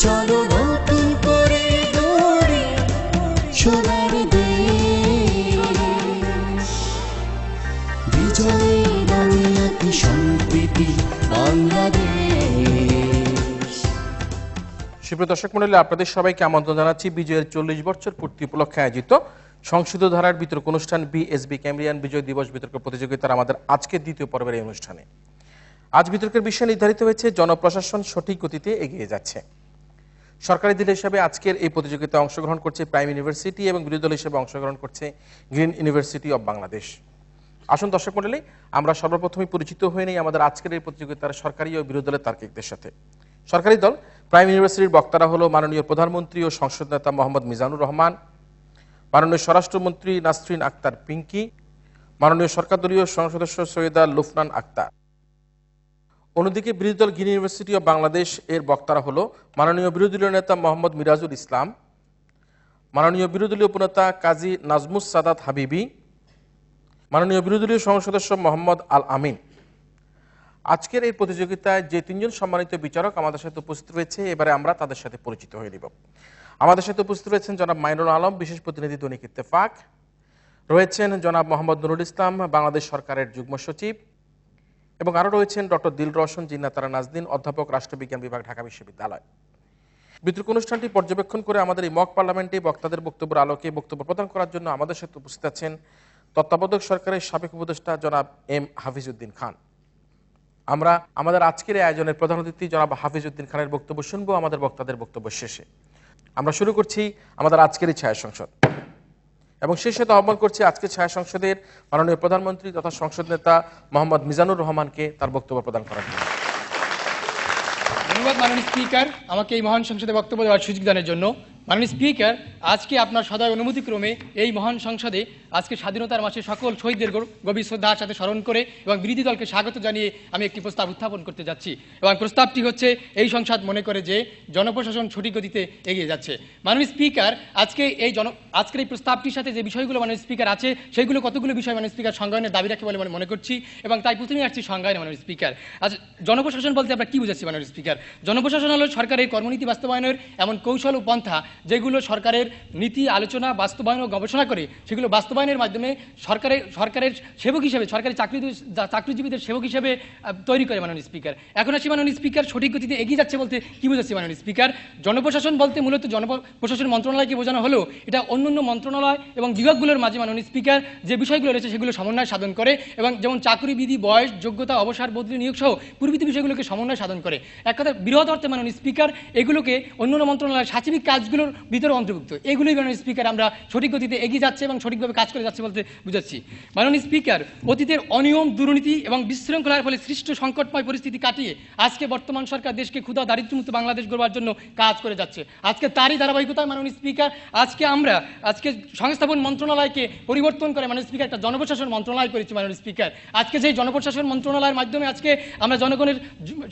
চলো নতুন করে গড়ি সোনার দেশ। বিজয়ী বাংলাকে সম্প্রীতি বাংলাদেশ। সুপ্রিয় দর্শক মণ্ডলী, আপনাদের সবাইকে আমন্ত্রণ জানাচ্ছি বিজয়ের 40 বছর পূর্তি উপলক্ষে আয়োজিত সংসদীয় ধারার বিতর্ক অনুষ্ঠান বিএসবি ক্যাম্ব্রিয়ান বিজয় দিবস বিতর্ক প্রতিযোগিতার আমাদের আজকের দ্বিতীয় পর্বের এই অনুষ্ঠানে আজ বিতর্কের বিষয় নির্ধারিত হয়েছে জনপ্রশাসন সঠিক গতিতে এগিয়ে যাচ্ছে। সরকারি দল হিসেবে আজকের এই প্রতিযোগিতায় অংশগ্রহণ করছে প্রাইম ইউনিভার্সিটি এবং বিরোধী দল হিসেবে অংশগ্রহণ করছে গ্রিন ইউনিভার্সিটি অব বাংলাদেশ। আসুন দর্শক মণ্ডলী, আমরা সর্বপ্রথমে পরিচিত হয়ে নেই আমাদের আজকের এই প্রতিযোগিতার সরকারি ও বিরোধী দলের তার্কিকদের সাথে। সরকারি দল প্রাইম ইউনিভার্সিটির বক্তারা হলো মাননীয় প্রধানমন্ত্রী ও সংসদ নেতা মোহাম্মদ মিজানুর রহমান, মাননীয় স্বরাষ্ট্রমন্ত্রী নাসরিন আক্তার পিঙ্কি, মাননীয় সরকার দলীয় সংসদ সদস্য সৈয়দা লুফনান আক্তার। অন্যদিকে বিরোধী দল গ্রিন ইউনিভার্সিটি অব বাংলাদেশ এর বক্তারা হলো মাননীয় বিরোধী দলীয় নেতা মোহাম্মদ মিরাজুল ইসলাম, মাননীয় বিরোধী দলীয় উপনেতা কাজী নাজমুস সাদাত হাবিবি, মাননীয় বিরোধী দলীয় সংসদ সদস্য মোহাম্মদ আল আমিন। আজকের এই প্রতিযোগিতায় যে তিনজন সম্মানিত বিচারক আমাদের সাথে উপস্থিত রয়েছে, এবারে আমরা তাদের সাথে পরিচিত হয়ে নিব। আমাদের সাথে উপস্থিত রয়েছেন জনাব মাইনুল আলম, বিশেষ প্রতিনিধি দৈনিক ইত্তেফাক, রয়েছেন জনাব মোহাম্মদ নুরুল ইসলাম, বাংলাদেশ সরকারের যুগ্ম সচিব, এবং আরও রয়েছেন ডক্টর দিল রওশন জিন্নাতারা নাজদিন, অধ্যাপক রাষ্ট্রবিজ্ঞান বিভাগ, ঢাকা বিশ্ববিদ্যালয়। বিতর্ক অনুষ্ঠানটি পর্যবেক্ষণ করে আমাদের এই মক পার্লামেন্টে বক্তাদের বক্তব্যের আলোকে বক্তব্য প্রদান করার জন্য আমাদের সাথে উপস্থিত আছেন তত্ত্বাবধায়ক সরকারের সাবেক উপদেষ্টা জনাব এম হাফিজউদ্দিন খান। আমরা আমাদের আজকের এই আয়োজনের প্রধান অতিথি জনাব হাফিজউদ্দিন খানের বক্তব্য শুনবো আমাদের বক্তাদের বক্তব্য শেষে। আমরা শুরু করছি আমাদের আজকের এই ছায়া সংসদ এবং সেই সাথে আহ্বান করছি আজকের ছায়া সংসদের মাননীয় প্রধানমন্ত্রী তথা সংসদ নেতা মোহাম্মদ মিজানুর রহমানকে তার বক্তব্য প্রদান করার জন্য। ধন্যবাদ মাননীয় স্পিকার, আমাকে এই মহান সংসদে বক্তব্য দেওয়ার সুযোগ দানের জন্য। মাননীয় স্পিকার, আজকে আপনার সদয় অনুমতিক্রমে এই মহান সংসদে আজকে স্বাধীনতার মাসে সকল শহীদদের গভীর শ্রদ্ধার সাথে স্মরণ করে এবং বিরোধী দলকে স্বাগত জানিয়ে আমি একটি প্রস্তাব উত্থাপন করতে যাচ্ছি এবং প্রস্তাবটি হচ্ছে এই সংসদ মনে করে যে জনপ্রশাসন সঠিক গতিতে এগিয়ে যাচ্ছে। মাননীয় স্পিকার, আজকের এই প্রস্তাবটির সাথে যে বিষয়গুলো মাননীয় স্পিকার আছে সেইগুলো কতগুলো বিষয় মাননীয় স্পিকার সংজ্ঞায়নের দাবি রাখে বলে মনে করছি এবং তাই প্রথমেই আসছি সংজ্ঞায়নে। মাননীয় স্পিকার, আজ জনপ্রশাসন বলতে আমরা কি বুঝাচ্ছি? মাননীয় স্পিকার, জনপ্রশাসন হলো সরকারের কর্মনীতি বাস্তবায়নের এমন কৌশল ও পন্থা যেগুলো সরকারের নীতি আলোচনা বাস্তবায়ন ও গবেষণা করে সেগুলো বাস্তবায়নের মাধ্যমে সরকারের সেবক হিসেবে, সরকারি চাকরিজীবীদের সেবক হিসেবে তৈরি করে। মাননীয় স্পিকার, এখন আসি মাননীয় স্পিকার সঠিক গতিতে এগিয়ে যাচ্ছে বলতে কি বোঝাচ্ছি? মাননীয় স্পিকার, জনপ্রশাসন বলতে মূলত জনপ্রশাসন মন্ত্রণালয়কে বোঝানো হলো এটা অন্যান্য মন্ত্রণালয় এবং বিভাগগুলোর মাঝে মাননীয় স্পিকার যে বিষয়গুলো রয়েছে সেগুলো সমন্বয় সাধন করে এবং যেমন চাকরিবিধি, বয়স, যোগ্যতা, অবসর, বদলি, নিয়োগ সহ প্রভৃতি বিষয়গুলোকে সমন্বয় সাধন করে। এক কথা বৃহৎ অর্থে মাননীয় স্পিকার এগুলোকে অন্যান্য মন্ত্রণালয়ের সাচিবিক কাজগুলোর ভিতরে অন্তর্ভুক্ত। এগুলোই মাননীয় স্পিকার আমরা সঠিক গতিতে এগিয়ে যাচ্ছে এবং সঠিকভাবে কাজ করে যাচ্ছে বলতে বুঝাচ্ছি। মাননীয় স্পিকার, অতীতের অনিয়ম, দুর্নীতি এবং বিশৃঙ্খলার ফলে সৃষ্ট সংকটময় পরিস্থিতি কাটিয়ে আজকে বর্তমান সরকার দেশকে ক্ষুধা দারিদ্র্যমুক্ত বাংলাদেশ গড়বার জন্য কাজ করে যাচ্ছে। আজকে তারই ধারাবাহিকতায় মাননীয় স্পিকার আজকে সংস্থাপন মন্ত্রণালয়কে পরিবর্তন করে মাননীয় স্পিকার একটা জনপ্রশাসন মন্ত্রণালয় করেছি। মাননীয় স্পিকার, আজকে সেই জনপ্রশাসন মন্ত্রণালয়ের মাধ্যমে আজকে আমরা জনগণের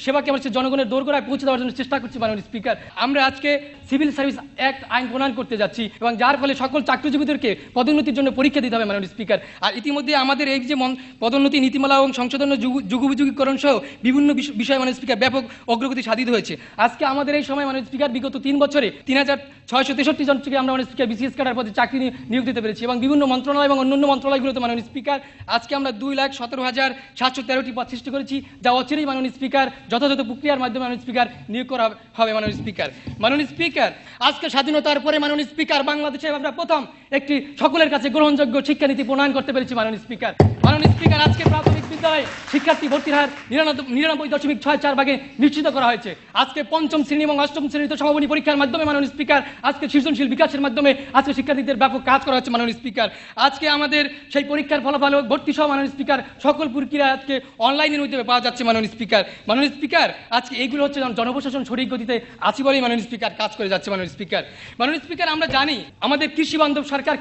সেবাকে আমরা জনগণের দোরগোড়ায় পৌঁছে দেওয়ার জন্য চেষ্টা করছি। মাননীয় স্পিকার, আমরা আজকে সিভিল সার্ভিস অ্যাক্ট আইন প্রণয়ন করতে যাচ্ছি এবং যার ফলে সকল চাকরিজীবীদেরকে পদোন্নতির জন্য পরীক্ষা দিতে হবে। মাননীয় স্পিকার, আর ইতিমধ্যে আমাদের এই যে পদোন্নতি নীতিমালা এবং সংশোধন যুগোপযোগীকরণ সহ বিভিন্ন বিষয়ে মাননীয় স্পিকার ব্যাপক অগ্রগতি সাধিত হয়েছে। আজকে আমাদের এই সময় মাননীয় স্পিকার বিগত 3 বছরে 3663 জনকে আমরা মাননীয় স্পিকার বিসিএস ক্যাডার পদে চাকরি নিয়োগ দিতে পেরেছি এবং বিভিন্ন মন্ত্রণালয় এবং অন্যান্য মন্ত্রণালয়গুলোতে মাননীয় স্পিকার আজকে আমরা 2,17,713টি পদ সৃষ্টি করেছি, যা অচিরেই মাননীয় স্পিকার যথাযথ প্রক্রিয়ার মাধ্যমে মাননীয় স্পিকার নিয়োগ করা হবে। মাননীয় স্পিকার, আজকে স্বাধীনতার পরে মাননীয় স্পিকার বাংলাদেশে আমরা প্রথম একটি সকলের কাছে গ্রহণযোগ্য শিক্ষানীতি প্রণয়ন করতে পেরেছি। মাননীয় স্পিকার, আজকে প্রাথমিক বিদ্যালয়ে শিক্ষার্থী ভর্তির হার 99.64% নিশ্চিত করা হয়েছে। আজকে 5ম শ্রেণী এবং 8ম শ্রেণীতে সমাপনী পরীক্ষার মাধ্যমে মাননীয় স্পিকার আজকে সৃজনশীল বিকাশের মাধ্যমে আজকে শিক্ষার্থীদের ব্যাপক কাজ করা হচ্ছে। মাননীয় স্পিকার, আজকে আমাদের সেই পরীক্ষার ফলাফল ভর্তি সহ মাননীয় স্পিকার সকল প্রক্রিয়া আজকে অনলাইনের মাধ্যমে পাওয়া যাচ্ছে। মাননীয় স্পিকার, আজকে এইগুলো হচ্ছে জনপ্রশাসন সঠিক গতিতে আছে বলেই মাননীয় স্পিকার কাজ করে যাচ্ছে। মাননীয় স্পিকার, আমরা জানি আমাদের কৃষি বান্ধব সরকার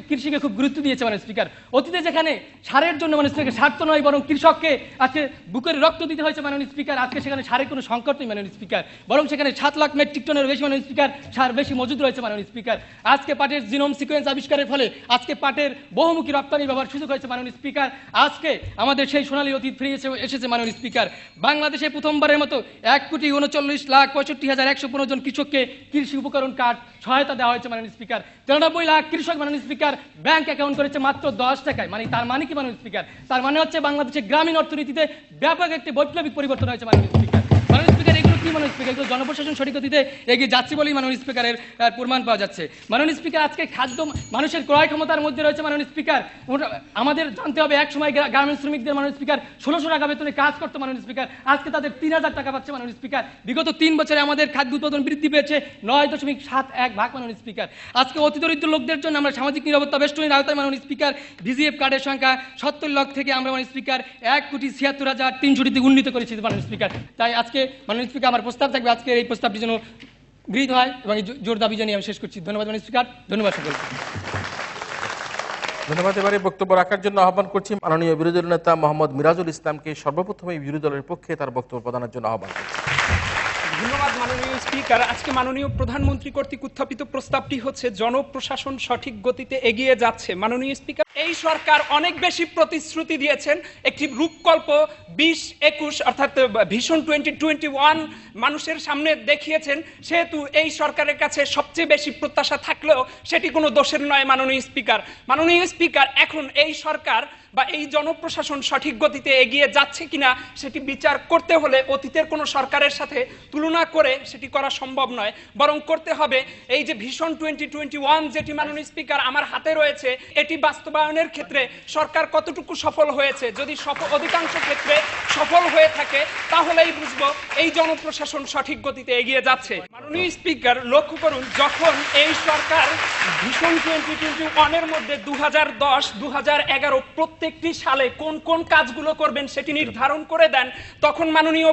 কৃষিকে খুব গুরুত্ব দিয়েছে। মাননীয় স্পিকার, অতীতে যেখানে সারের কাটার জন্য মাননীয় স্পিকার স্বার্থ নয়, বরং কৃষককে আজকে বুকের রক্ত দিতে হয়েছে মাননীয় স্পিকার। আজকে সেখানে সারের কোনো সংকট নেই মাননীয় স্পিকার, বরং সেখানে 7 লাখ মেট্রিক টনের বেশি মাননীয় স্পিকার সার বেশি মজুদ রয়েছে মাননীয় স্পিকার। আজকে পাটের জিনোম সিকোয়েন্স আবিষ্কারের ফলে আজকে পাটের বহুমুখী রপ্তানি ব্যবহার সুযোগ হয়েছে মাননীয় স্পিকার। আজকে আমাদের সেই সোনালী অতীত ফিরে এসেছে মাননীয় স্পিকার। বাংলাদেশে প্রথমবারের মতো 1,39,65,115 জন কৃষককে কৃষি উপকরণ কার্ড সহায়তা দেওয়া হয়েছে মাননীয় স্পিকার। 93 লাখ কৃষক মাননীয় স্পিকার ব্যাংক অ্যাকাউন্ট করেছে মাত্র 10 টাকায়। মানে তার মানে কি মাননীয় স্পিকার? তার মানে হচ্ছে বাংলাদেশের গ্রামীণ অর্থনীতিতে ব্যাপক একটি বৈপ্লবিক পরিবর্তন হয়েছে মাননীয় স্পিকার। মাননীয় স্পিকার, এগুলো কি মাননীয় স্পিকার? এগুলো জনপ্রশাসন সঠিক গতিতে এগিয়ে যাচ্ছে বলেই মাননীয় স্পিকারের প্রমাণ পাওয়া যাচ্ছে। মাননীয় স্পিকার, আজকে খাদ্য মানুষের ক্রয় ক্ষমতার মধ্যে রয়েছে মাননীয় স্পিকার। আমাদের জানতে হবে, এক সময় গার্মেন্টস শ্রমিকদের মাননীয় স্পিকার 1600 টাকা বেতনে কাজ করতো মাননীয় স্পিকার, আজকে তাদের 3000 টাকা পাচ্ছে মাননীয় স্পিকার। বিগত 3 বছরে আমাদের খাদ্য উৎপাদন বৃদ্ধি পেয়েছে 9.71 মাননীয় স্পিকার। আজকে অতি দরিদ্র লোকদের জন্য আমরা সামাজিক নিরাপত্তা বেষ্টনীর আওতায় মাননীয় স্পিকার ভিজিএফ কার্ডের সংখ্যা 70 লাখ থেকে আমরা মাননীয় স্পিকার 1,76,300 উন্নীত করেছি মাননীয় স্পিকার। তাই আজকে মাননীয় স্পিকার আমার প্রস্তাব থাকবে আজকে এই প্রস্তাবটি যেন গৃহীত হয় এবং জোর দাবি জানিয়ে আমি শেষ করছি। ধন্যবাদ মাননীয় স্পিকার, ধন্যবাদ সকলকে। ধন্যবাদ। এবারে বক্তব্য রাখার জন্য আহ্বান করছি মাননীয় বিরোধী দল নেতা মোহাম্মদ মিরাজুল ইসলামকে। সর্বপ্রথমে বিরোধী দলের পক্ষে তার বক্তব্য প্রদানের জন্য আহ্বান করছি। ধন্যবাদ মাননীয় স্পিকার। আজকে মাননীয় প্রধানমন্ত্রী কর্তৃক উত্থাপিত প্রস্তাবটি হচ্ছে জনপ্রশাসন সঠিক গতিতে এগিয়ে যাচ্ছে। মাননীয় স্পিকার, এই সরকার অনেক বেশি প্রতিশ্রুতি দিয়েছেন। একটি রূপকল্প 2021 অর্থাৎ ভিশন 2021 মানুষের সামনে দেখিয়েছেন, সেহেতু এই সরকারের কাছে সবচেয়ে বেশি প্রত্যাশা থাকলেও সেটি কোনো দোষের নয় মাননীয় স্পিকার। মাননীয় স্পিকার, এখন এই সরকার বা এই জনপ্রশাসন সঠিক গতিতে এগিয়ে যাচ্ছে কিনা সেটি বিচার করতে হলে অতীতের কোনো সরকারের সাথে তুলনা করে সেটি করা সম্ভব নয়, বরং করতে হবে এই যে ভিশন 2021 যেটি মাননীয় স্পিকার আমার হাতে রয়েছে, এটি বাস্তবায়নের ক্ষেত্রে সরকার কতটুকু সফল হয়েছে। যদি অধিকাংশ ক্ষেত্রে সফল হয়ে থাকে তাহলেই বুঝবো এই জনপ্রশাসন সঠিক গতিতে এগিয়ে যাচ্ছে। মাননীয় স্পিকার, লক্ষ্য করুন, যখন এই সরকার ভিশন 2021 এর মধ্যে 2010, 2011 প্রত্যেকটি সালে কোন কোন কাজগুলো করবেন সেটি নির্ধারণ করে দেন, তখন মাননীয়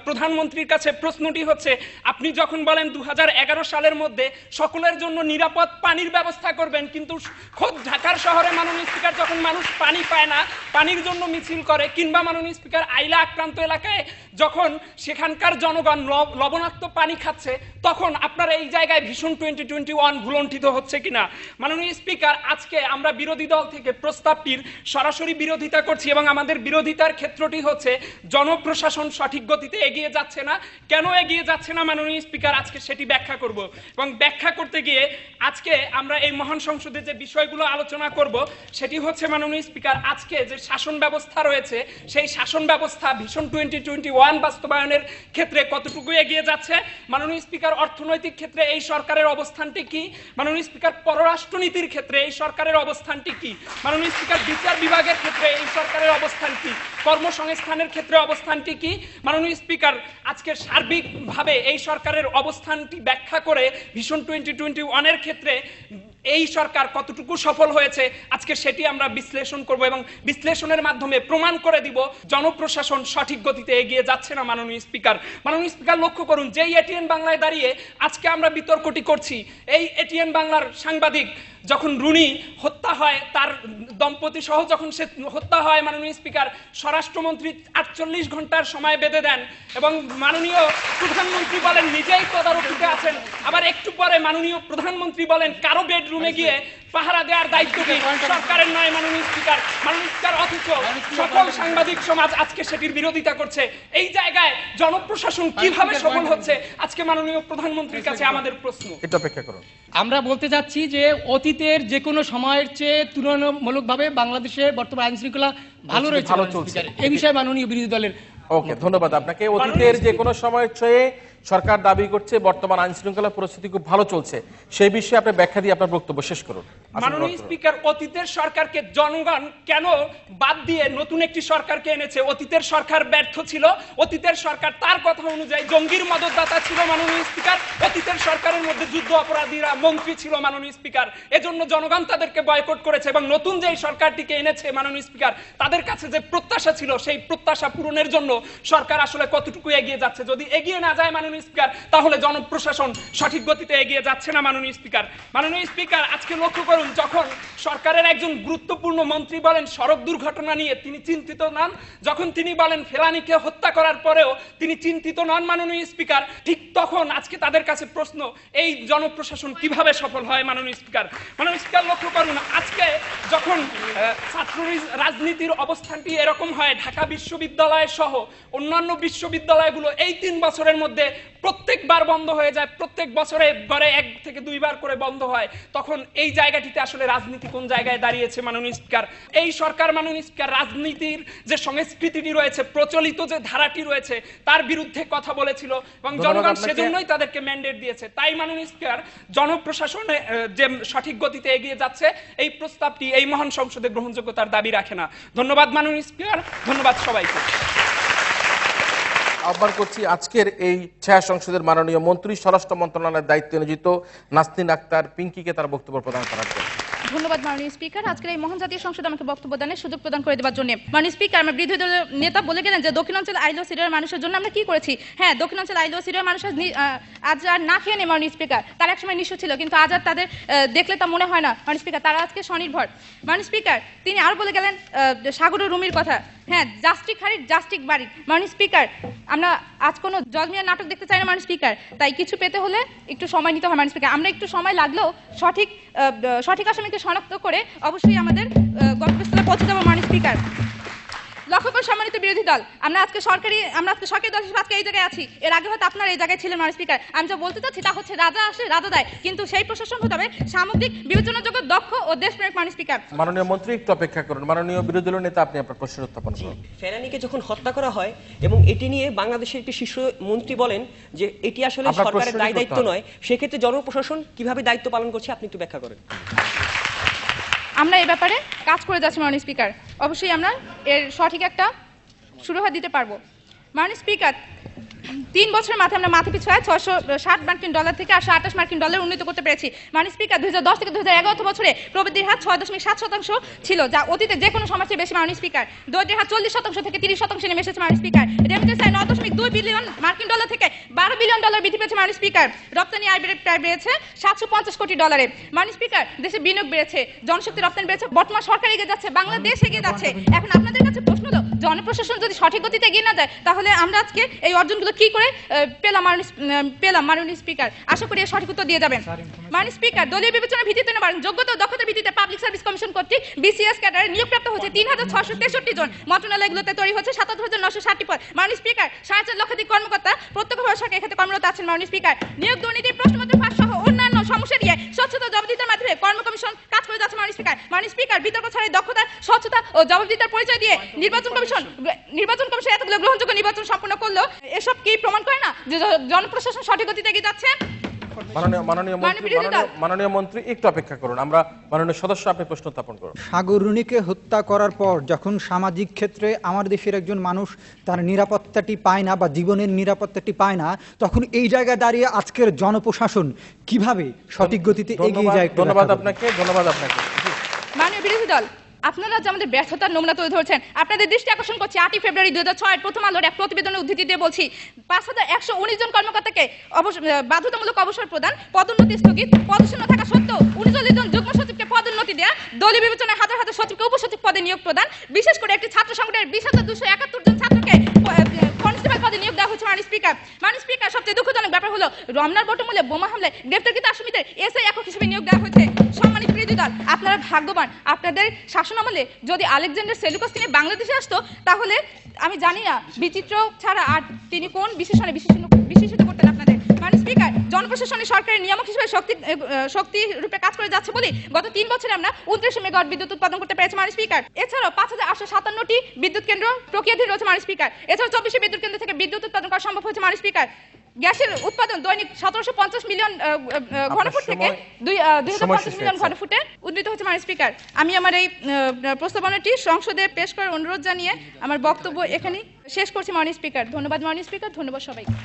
প্রধানমন্ত্রীর কাছে প্রশ্নটি হচ্ছে, আপনি যখন বলেন 2011 সালের মধ্যে সকলের জন্য নিরাপদ পানির ব্যবস্থা করবেন, কিন্তু খোদ ঢাকার শহরে মাননীয় স্পিকার যখন মানুষ পানি পায় না, পানির জন্য মিছিল করে, কিংবা মাননীয় স্পিকার আইলা আক্রান্ত এলাকায় যখন সেখানকার জনগণ লবণাক্ত পানি খাচ্ছে, তখন আপনার এই জায়গায় ভিশন 2021 ভুলণ্ঠিত হচ্ছে কিনা। মাননীয় স্পিকার, আজকে আমরা বিরোধী দল থেকে প্রস্তাবটির সরাসরি বিরোধিতা করছি এবং আমাদের বিরোধিতার ক্ষেত্রটি হচ্ছে জনপ্রশাসন সঠিক গতিতে এগিয়ে যাচ্ছে না। কেন এগিয়ে যাচ্ছে না মাননীয় স্পিকার, আজকে সেটি ব্যাখ্যা করব এবং ব্যাখ্যা করতে গিয়ে আজকে আমরা এই মহান সংসদে যে বিষয়গুলো আলোচনা করব সেটি হচ্ছে মাননীয় স্পিকার, আজকে যে শাসন ব্যবস্থা রয়েছে সেই শাসন ব্যবস্থা ভিশন 2021 বাস্তবায়নের ক্ষেত্রে কতটুকু এগিয়ে যাচ্ছে। মাননীয় স্পিকার, অর্থনৈতিক ক্ষেত্রে এই সরকারের অবস্থানটি কি? মাননীয় স্পিকার, পররাষ্ট্রনীতির ক্ষেত্রে এই সরকারের অবস্থানটি কি? মাননীয় স্পিকার, বিচার বিভাগের ক্ষেত্রে এই সরকারের অবস্থান কি? কর্মসংস্থানের ক্ষেত্রে অবস্থানটি কি? মাননীয় স্পিকার, আজকে সার্বিকভাবে এই সরকারের অবস্থানটি ব্যাখ্যা করে ভিশন 2021 এর ক্ষেত্রে এই সরকার কতটুকু সফল হয়েছে আজকে সেটি আমরা বিশ্লেষণ করব এবং বিশ্লেষণের মাধ্যমে প্রমাণ করে দিব জনপ্রশাসন সঠিক গতিতে এগিয়ে যাচ্ছে না। মাননীয় স্পিকার, লক্ষ্য করুন, যেই এটিএন বাংলায় দাঁড়িয়ে আজকে আমরা বিতর্কটি করছি, এই এটিএন বাংলার সাংবাদিক যখন রুনি হত্যা হয়, তার দম্পতি সহ যখন সে হত্যা হয়, মাননীয় স্পিকার, স্বরাষ্ট্রমন্ত্রী 48 ঘন্টার সময় বেঁধে দেন এবং মাননীয় প্রধানমন্ত্রী বলেন নিজেই তদারকিতে আছেন। আবার একটু পরে মাননীয় প্রধানমন্ত্রী বলেন কারো বেডরুমে গিয়ে পাহারা দেওয়ার দায়িত্বটি সরকারের নয়। মাননীয় স্পিকার, অথচ সকল সাংবাদিক সমাজ আজকে সেটির বিরোধিতা করছে। এই জায়গায় জনপ্রশাসন কিভাবে সফল হচ্ছে আজকে মাননীয় প্রধানমন্ত্রীর কাছে আমাদের প্রশ্ন। এটা অপেক্ষা করুন। আমরা বলতে যাচ্ছি যে অতীতের যে কোনো সময়ের চেয়ে তুলনামূলকভাবে বাংলাদেশের বর্তমান আইন শৃঙ্খলা ভালো রয়েছে। এই বিষয়ে মাননীয় বিরোধী দলের ওকে, ধন্যবাদ আপনাকে। অতীতের যে কোনো সময়ের চেয়ে সরকার দাবি করছে বর্তমান আইন শৃঙ্খলা পরিস্থিতি খুব ভালো চলছে, সেই বিষয়ে আপনি ব্যাখ্যা দিয়ে আপনার বক্তব্য শেষ করুন। মাননীয় স্পিকার, অতীতের সরকারকে জনগণ কেন বাদ দিয়ে নতুন একটি সরকারকে এনেছে? অতীতের সরকার ব্যর্থ ছিল, অতীতের সরকার তার কথা অনুযায়ী জঙ্গির মদতদাতা ছিল। মাননীয় স্পিকার, অতীতের সরকারের মধ্যে যুদ্ধ অপরাধীরা মন্ত্রী ছিল। মাননীয় স্পিকার, এজন্য জনগণ তাদেরকে বয়কট করেছে এবং নতুন যে সরকারটিকে এনেছে মাননীয় স্পিকার, তাদের কাছে যে প্রত্যাশা ছিল সেই প্রত্যাশা পূরণের জন্য সরকার আসলে কতটুকু এগিয়ে যাচ্ছে। যদি এগিয়ে না যায় মাননীয় মাননীয় স্পিকার, তাহলে জনপ্রশাসন সঠিক গতিতে এগিয়ে যাচ্ছে না মাননীয় স্পিকার। মাননীয় স্পিকার, আজকে লক্ষ্য করুন, যখন সরকারের একজন গুরুত্বপূর্ণ মন্ত্রী বলেন সড়ক দুর্ঘটনা নিয়ে তিনি চিন্তিত নন, যখন তিনি বলেন ফেলানীকে হত্যা করার পরেও তিনি চিন্তিত নন মাননীয় স্পিকার, ঠিক তখন আজকে তাদের কাছে প্রশ্ন, এই জনপ্রশাসন কিভাবে সফল হয় মাননীয় স্পিকার? মাননীয় স্পিকার, লক্ষ্য করুন, আজকে যখন ছাত্র রাজনীতির অবস্থানটি এরকম হয়, ঢাকা বিশ্ববিদ্যালয় সহ অন্যান্য বিশ্ববিদ্যালয়গুলো এই 3 বছরের মধ্যে প্রত্যেকবার বন্ধ হয়ে যায়, প্রত্যেক বছরে গড়ে 1 থেকে 2 বার করে বন্ধ হয়, তখন এই জায়গাটিতে আসলে রাজনীতি কোন জায়গায় দাঁড়িয়েছে মাননীয় স্পিকার? এই সরকার মাননীয় স্পিকার রাজনীতির যে সংস্কৃতিটি রয়েছে, প্রচলিত যে ধারাটি রয়েছে, তার বিরুদ্ধে কথা বলেছিল এবং জনগণ সেজন্যই তাদেরকে ম্যান্ডেট দিয়েছে। তাই মাননীয় স্পিকার, জনপ্রশাসনে যে সঠিক গতিতে এগিয়ে যাচ্ছে এই প্রস্তাবটি এই মহান সংসদে গ্রহণযোগ্যতার দাবি রাখে না। ধন্যবাদ মাননীয় স্পিকার, ধন্যবাদ সবাইকে। আহ্বান করছি আজকের এই ছায়া সংসদের মাননীয় মন্ত্রী, স্বরাষ্ট্র মন্ত্রণালয়ের দায়িত্বে নিয়োজিত নাসরিন আক্তার পিঙ্কিকে তার বক্তব্য প্রদান করার জন্য। ধন্যবাদ মাননীয় স্পিকার, আজকের এই মহান জাতীয় সংসদে আমাকে বক্তব্য দানের সুযোগ প্রদান করে দেওয়ার জন্য। মাননীয় স্পিকার, আমার বিরোধী দলের নেতা বলে গেলেন যে দক্ষিণাঞ্চল আইলো সিরিয়ার মানুষের জন্য আমরা কি করেছি। হ্যাঁ, দক্ষিণাঞ্চল আইলো সিরিয়ার মানুষ আজ আর না খেয়ে নেই মাননীয় স্পিকার, তারা একসময় নিঃস্ব ছিল, কিন্তু আজ আর তাদের দেখলে তা মনে হয় না মাননীয় স্পিকার, তারা আজকে স্বনির্ভর। মাননীয় স্পিকার, তিনি আর বলে গেলেন সাগর রুমির কথা। হ্যাঁ, জাস্টিক হারির জাস্টিক বাড়ি। মাননীয় স্পিকার, আমরা আজ কোনো জলমিয়া নাটক দেখতে চাই না মাননীয় স্পিকার, তাই কিছু পেতে হলে একটু সময় নিতে হয় মাননীয় স্পিকার। আমরা একটু সময় লাগলেও সঠিক আসামিকে শনাক্ত করে অবশ্যই আমাদের গন্তব্যস্থলে পৌঁছে যাবো মাননীয় স্পিকার। লক্ষ্য করে সম্মানিত বিরোধী দল, আমরা আজকে সরকারি দল হিসেবে আজকে এই জায়গায় আছি, এর আগে হয়তো আপনারা এই জায়গায় ছিলেন মাননীয় স্পিকার। আমি যা বলতে চাচ্ছি তা হচ্ছে রাজা আসে রাজা দেয়, কিন্তু সেই প্রশাসন হতে হবে সামগ্রিক বিবেচনাযোগ্য, দক্ষ ও দেশপ্রেমিক মাননীয় স্পিকার। মাননীয় মন্ত্রী একটু অপেক্ষা করুন। মাননীয় বিরোধী দলের নেতা, আপনি আপনার প্রশ্ন উত্থাপন করুন। ফেলানীকে যখন হত্যা করা হয় এবং এটি নিয়ে বাংলাদেশের একটি শীর্ষ মন্ত্রী বলেন যে এটি আসলে সরকারের দায়িত্ব নয়, সেক্ষেত্রে জনপ্রশাসন কিভাবে দায়িত্ব পালন করছে আপনি একটু ব্যাখ্যা করেন। আমরা এই ব্যাপারে কাজ করে যাচ্ছি মাননীয় স্পিকার, অবশ্যই আমরা এর সঠিক একটা সুরাহা দিতে পারবো মাননীয় স্পিকার। 3 বছরের মাথায় আমরা মাথা পিছু $660 মার্কিন থেকে $828 মার্কিন উন্নীত করতে পেরেছি মাননীয় স্পিকার। 2010 থেকে 2011 বছরে প্রবৃদ্ধির হার 6.7% ছিল, যা অতীতে যে কোনো সময়ের চেয়ে বেশি মাননীয় স্পিকার। দরিদ্রের হার 40% থেকে 30% নেমে এসেছে মাননীয় স্পিকার। রেমিটেন্স আয় $9.2 বিলিয়ন মার্কিন থেকে $12 বিলিয়ন বৃদ্ধি পেয়েছে মাননীয় স্পিকার। রপ্তানি আয় প্রায় বেড়েছে $750 কোটি। মাননীয় স্পিকার, দেশে বিনিয়োগ বেড়েছে, জনশক্তি রপ্তানি বেড়েছে, বর্তমান সরকার এগিয়ে যাচ্ছে, বাংলাদেশ এগিয়ে যাচ্ছে। এখন আপনাদের কাছে প্রশ্ন হলো, জনপ্রশাসন যদি সঠিক গতিতে এগিয়ে না যায়, তাহলে আমরা আজকে এই অর্জনগুলো কি করে পেলাম মাননীয় স্পিকার? আশা করি সঠিক উত্তর দিয়ে যাবেন মাননীয় স্পিকার। দলীয় বিবেচনার ভিত্তিতে নয়, যোগ্যতা ও দক্ষতার ভিত্তিতে পাবলিক সার্ভিস কমিশন কর্তৃক বিসিএস ক্যাডারে নিয়োগপ্রাপ্ত হচ্ছে 3663 জন। মন্ত্রণালয়গুলোতে তৈরি হচ্ছে 77,960 পদ। মাননীয় স্পিকার, 4.5 লক্ষাধিক কর্মকর্তা প্রত্যক্ষভাবে সরকারি খাতে কর্মরত আছেন মাননীয় স্পিকার। নিয়োগ দুর্নীতি, প্রশ্নপত্র ফাঁস সহ অন্যান্য সমস্যা নিয়ে স্বচ্ছতা ও জবাবদিহিতার মাধ্যমে কর্ম কমিশন কাজ করে যাচ্ছে মাননীয় স্পিকার। মাননীয় স্পিকার, বিতর্ক ছাড়াই দক্ষতা, স্বচ্ছতা ও জবাবদিহিতার পরিচয় দিয়ে নির্বাচন কমিশন এতগুলো গ্রহণযোগ্য নির্বাচন সম্পন্ন করলো, এসব কি প্রমাণ করে না যে জনপ্রশাসন সঠিক গতিতে এগিয়ে যাচ্ছে? মাননীয় মন্ত্রী একটু অপেক্ষা করুন, আমরা মাননীয় সদস্য আপনি প্রশ্ন উত্থাপন করুন। সাগর রুনিকে হত্যা করার পর যখন সামাজিক ক্ষেত্রে আমার দেশের একজন মানুষ তার নিরাপত্তাটি পায় না বা জীবনের নিরাপত্তাটি পায় না, তখন এই জায়গায় দাঁড়িয়ে আজকের জনপ্রশাসন কিভাবে সঠিক গতিতে এগিয়ে যায়? ধন্যবাদ আপনাকে। মাননীয় বিরোধী দল, আপনারা যে আমাদের ব্যর্থতার নমুনা তুলে ধরছেন, আপনাদের দৃষ্টি আকর্ষণ করছি 8 ফেব্রুয়ারি 2006 প্রথম আলোর এক প্রতিবেদনের উদ্ধৃতি দিয়ে বলছি, 5119 জন কর্মকর্তাকে বাধ্যতামূলক অবসর প্রদান, পদোন্নতি স্থগিত, পদশূন্য থাকা সত্ত্বেও 39 জন যুগ্ম সচিবকে পদোন্নতি দেওয়া, দলীয় বিবেচনায় হাজার হাজার সচিবকে উপসচিব পদে নিয়োগ প্রদান, বিশেষ করে একটি ছাত্র সংগঠনের 20,271 জন ছাত্রকে কনস্টেবল পদে নিয়োগ দেওয়া হচ্ছে মাননীয় স্পিকার। মাননীয় স্পিকার, সবচেয়ে দুঃখজনক ব্যাপার হলো রমনার বটমূলে বোমা হামলায় গ্রেফতারকৃত আসামিদের এসআই একক হিসেবে নিয়োগ দেওয়া হয়েছে। সম্মানিত বিরোধী দল, আপনারা ভাগ্যবান, আপনাদের শাসনামলে যদি আলেকজান্ডার সেলুকাস তিনি বাংলাদেশে আসতো, তাহলে আমি জানি না বিচিত্র ছাড়া আর তিনি কোন বিশেষিত করতেন আপনাদের। মাননীয় স্পিকার, জনপ্রশাসনের সরকারের নিয়ামক হিসেবে শক্তি রূপে কাজ করে যাচ্ছে বলে গত 3 বছরে আমরা 29 মেগাওয়াট বিদ্যুৎ উৎপাদন করতে পেরেছি মাননীয় স্পিকার। এছাড়াও 5857টি বিদ্যুৎ কেন্দ্র প্রক্রিয়াধীন রয়েছে মাননীয় স্পিকার। এছাড়াও 24 বিদ্যুৎ কেন্দ্র থেকে বিদ্যুৎ উৎপাদন করা সম্ভব হয়েছে মাননীয় স্পিকার। গ্যাসের উৎপাদন দৈনিক 1750 মিলিয়ন ঘনফুট থেকে 2050 মিলিয়ন ঘনফুটে উন্নীত হচ্ছে মাননীয় স্পিকার। আমি আমার এই প্রস্তাবনাটি সংসদে পেশ করার অনুরোধ জানিয়ে আমার বক্তব্য এখানে শেষ করছি মাননীয় স্পিকার। ধন্যবাদ মাননীয় স্পিকার, ধন্যবাদ সবাইকে।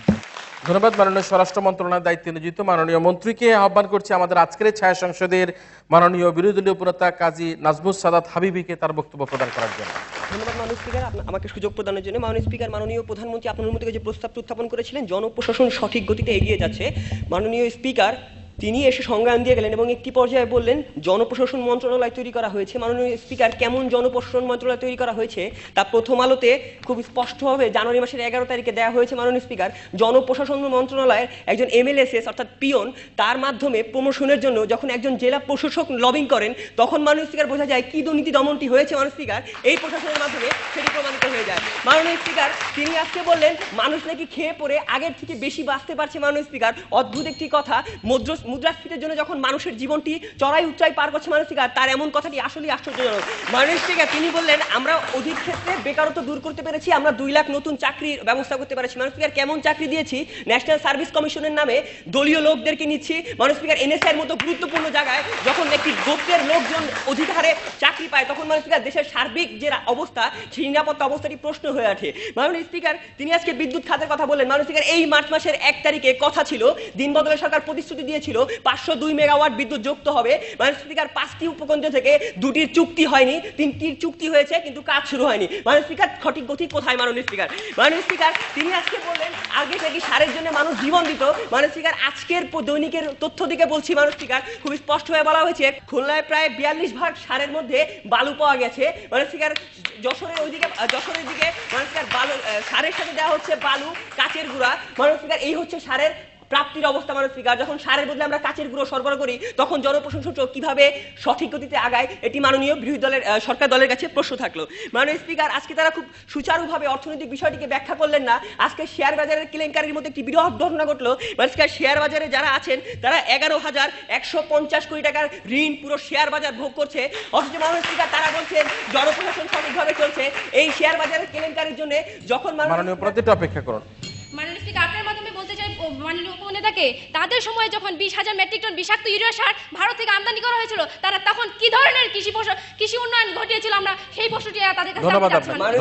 ধন্যবাদ মাননীয় স্বরাষ্ট্র মন্ত্রণালয়ের দায়িত্বে নিয়োজিত মাননীয় মন্ত্রীকে। আহ্বান করছি আমাদের আজকের ছায়া সংসদের মাননীয় বিরোধী দলীয় উপনেতা কাজী নাজমুস সাদাত হাবিবিকে তার বক্তব্য প্রদান করার জন্য। ধন্যবাদ মাননীয় স্পিকার আমাকে সুযোগ প্রদানের জন্য। মাননীয় স্পিকার, মাননীয় প্রধানমন্ত্রী আপনার অনুমতিকে যে প্রস্তাবটি উত্থাপন করেছিলেন জনপ্রশাসন সঠিক গতিতে এগিয়ে যাচ্ছে, মাননীয় স্পিকার তিনি এসে সংজ্ঞান দিয়ে গেলেন এবং একটি পর্যায়ে বললেন জনপ্রশাসন মন্ত্রণালয় তৈরি করা হয়েছে। মাননীয় স্পিকার, কেমন জনপ্রশাসন মন্ত্রণালয় তৈরি করা হয়েছে তা প্রথম আলোতে খুব স্পষ্টভাবে জানুয়ারি মাসের 11 তারিখে দেওয়া হয়েছে। মাননীয় স্পিকার, জনপ্রশাসন মন্ত্রণালয়ের একজন MLSS অর্থাৎ পিয়ন, তার মাধ্যমে প্রমোশনের জন্য যখন একজন জেলা প্রশাসক লবিং করেন তখন মাননীয় স্পিকার বোঝা যায় কি দুর্নীতি দমনটি হয়েছে। মাননীয় স্পিকার, এই প্রশাসনের মাধ্যমে সেটি প্রমাণিত হয়ে যায়। মাননীয় স্পিকার, তিনি আজকে বললেন মানুষ নাকি খেয়ে পড়ে আগের থেকে বেশি বাঁচতে পারছে। মাননীয় স্পিকার, অদ্ভুত একটি কথা, মুদ্রাস্ফীতির জন্য যখন মানুষের জীবনটি চড়াই উচ্চাই পার করছে মাননীয় স্পিকার, তার এমন কথাটি আসলেই আশ্চর্যজনক। মাননীয় স্পিকার, তিনি বললেন আমরা অধিক ক্ষেত্রে বেকারত্ব দূর করতে পেরেছি, আমরা 2 লাখ নতুন চাকরির ব্যবস্থা করতে পেরেছি। মাননীয় স্পিকার, কেমন চাকরি দিয়েছি? ন্যাশনাল সার্ভিস কমিশনের নামে দলীয় লোকদেরকে নিচ্ছি। মাননীয় স্পিকার, NSI এর মতো গুরুত্বপূর্ণ জায়গায় যখন একটি গোত্রের লোকজন অধিক হারে চাকরি পায় তখন মাননীয় স্পিকার দেশের সার্বিক যে অবস্থা সেই নিরাপত্তা অবস্থাটি প্রশ্ন হয়ে ওঠে। মাননীয় স্পিকার, তিনি আজকে বিদ্যুৎ খাতের কথা বললেন। মাননীয় স্পিকার, এই মার্চ মাসের 1 তারিখে কথা ছিল, দিনবদলের সরকার প্রতিশ্রুতি দিয়েছিল 502 মেগাওয়াট বিদ্যুৎ যুক্ত হবে। মাননীয় স্পিকার, 5টি উপকেন্দ্র থেকে 2টির চুক্তি হয়নি, 3টির চুক্তি হয়েছে কিন্তু কাজ শুরু হয়নি। মাননীয় স্পিকার, সঠিক গতি কোথায়? মাননীয় স্পিকার, তিনি আজকে বললেন আগে থেকে সারের জন্য মানুষ জীবন দিত। মাননীয় স্পিকার, আজকের দৈনিকের তথ্য দিকে বলছি মাননীয় স্পিকার, খুব স্পষ্ট হয়ে বলা হয়েছে খুলনায় প্রায় 42 ভাগ সারের মধ্যে বালু পাওয়া গেছে। মাননীয় স্পিকার, যশোরের দিকে মাননীয় স্পিকার সারের সাথে দেওয়া হচ্ছে বালু, কাচের গুঁড়া। মাননীয় স্পিকার, এই হচ্ছে সারের প্রাপ্তির অবস্থা। মাননীয় স্পিকার, যখন সারের বদলে আমরা কাচের গুঁড়ো সরবরাহ করি তখন জনপ্রশাসন কিভাবে সঠিক গতিতে আগায়, এটি মাননীয় বিরোধী দলের সরকার দলের কাছে প্রশ্ন থাকলো। মাননীয় স্পিকার, আজকে তারা খুব সুচারুভাবে অর্থনৈতিক বিষয়টিকে ব্যাখ্যা করলেন না। আজকে শেয়ার বাজারের কেলেঙ্কারির মধ্যে একটি বিরোধ ঘটনা ঘটলো। মাননীয় স্পিকার, শেয়ার বাজারে যারা আছেন তারা 11,150 কোটি টাকার ঋণ পুরো শেয়ার বাজার ভোগ করছে, অথচ মাননীয় স্পিকার তারা বলছেন জনপ্রশাসন সঠিকভাবে চলছে। এই শেয়ার বাজারের কেলেঙ্কারির জন্য যখন মাননীয় প্রতিটা অপেক্ষা করুন। মাননীয় স্পিকার, আপনার মাধ্যমে বলতে চাই মাননীয় উপনেতাকে, তাদের সময় যখন 20,000 মেট্রিক টন বিষাক্ত ইউরিয়া সার ভারত থেকে আমদানি করা হয়েছিল, তারা তখন কি ধরনের কৃষি উন্নয়ন ঘটিয়েছিল আমরা সেই প্রশ্নটি তাদের কাছে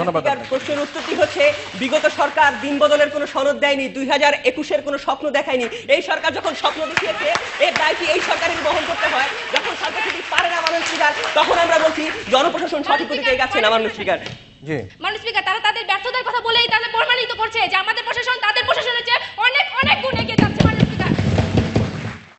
ধন্যবাদ। প্রশ্নের উত্তরটি হচ্ছে বিগত সরকার দিন বদলের কোনো সনদ দেয়নি, 2021-এর কোনো স্বপ্ন দেখায়নি। এই সরকার যখন স্বপ্ন দেখিয়েছে এর দায়টি এই সরকারের বহন করতে হয়। যখন সরকার যদি পারে না মাননীয় স্পিকার, তখন আমরা বলছি জনপ্রশাসন সঠিক গতিতে এগোচ্ছে না। মাননীয় স্পিকার, মাননীয় স্পিকার, তারা তাদের ব্যর্থতার কথা বলেই তারা প্রমাণিত করছে যে আমাদের প্রশাসন তাদের প্রশাসনের চেয়ে অনেক অনেক গুণ এগিয়ে যাচ্ছে।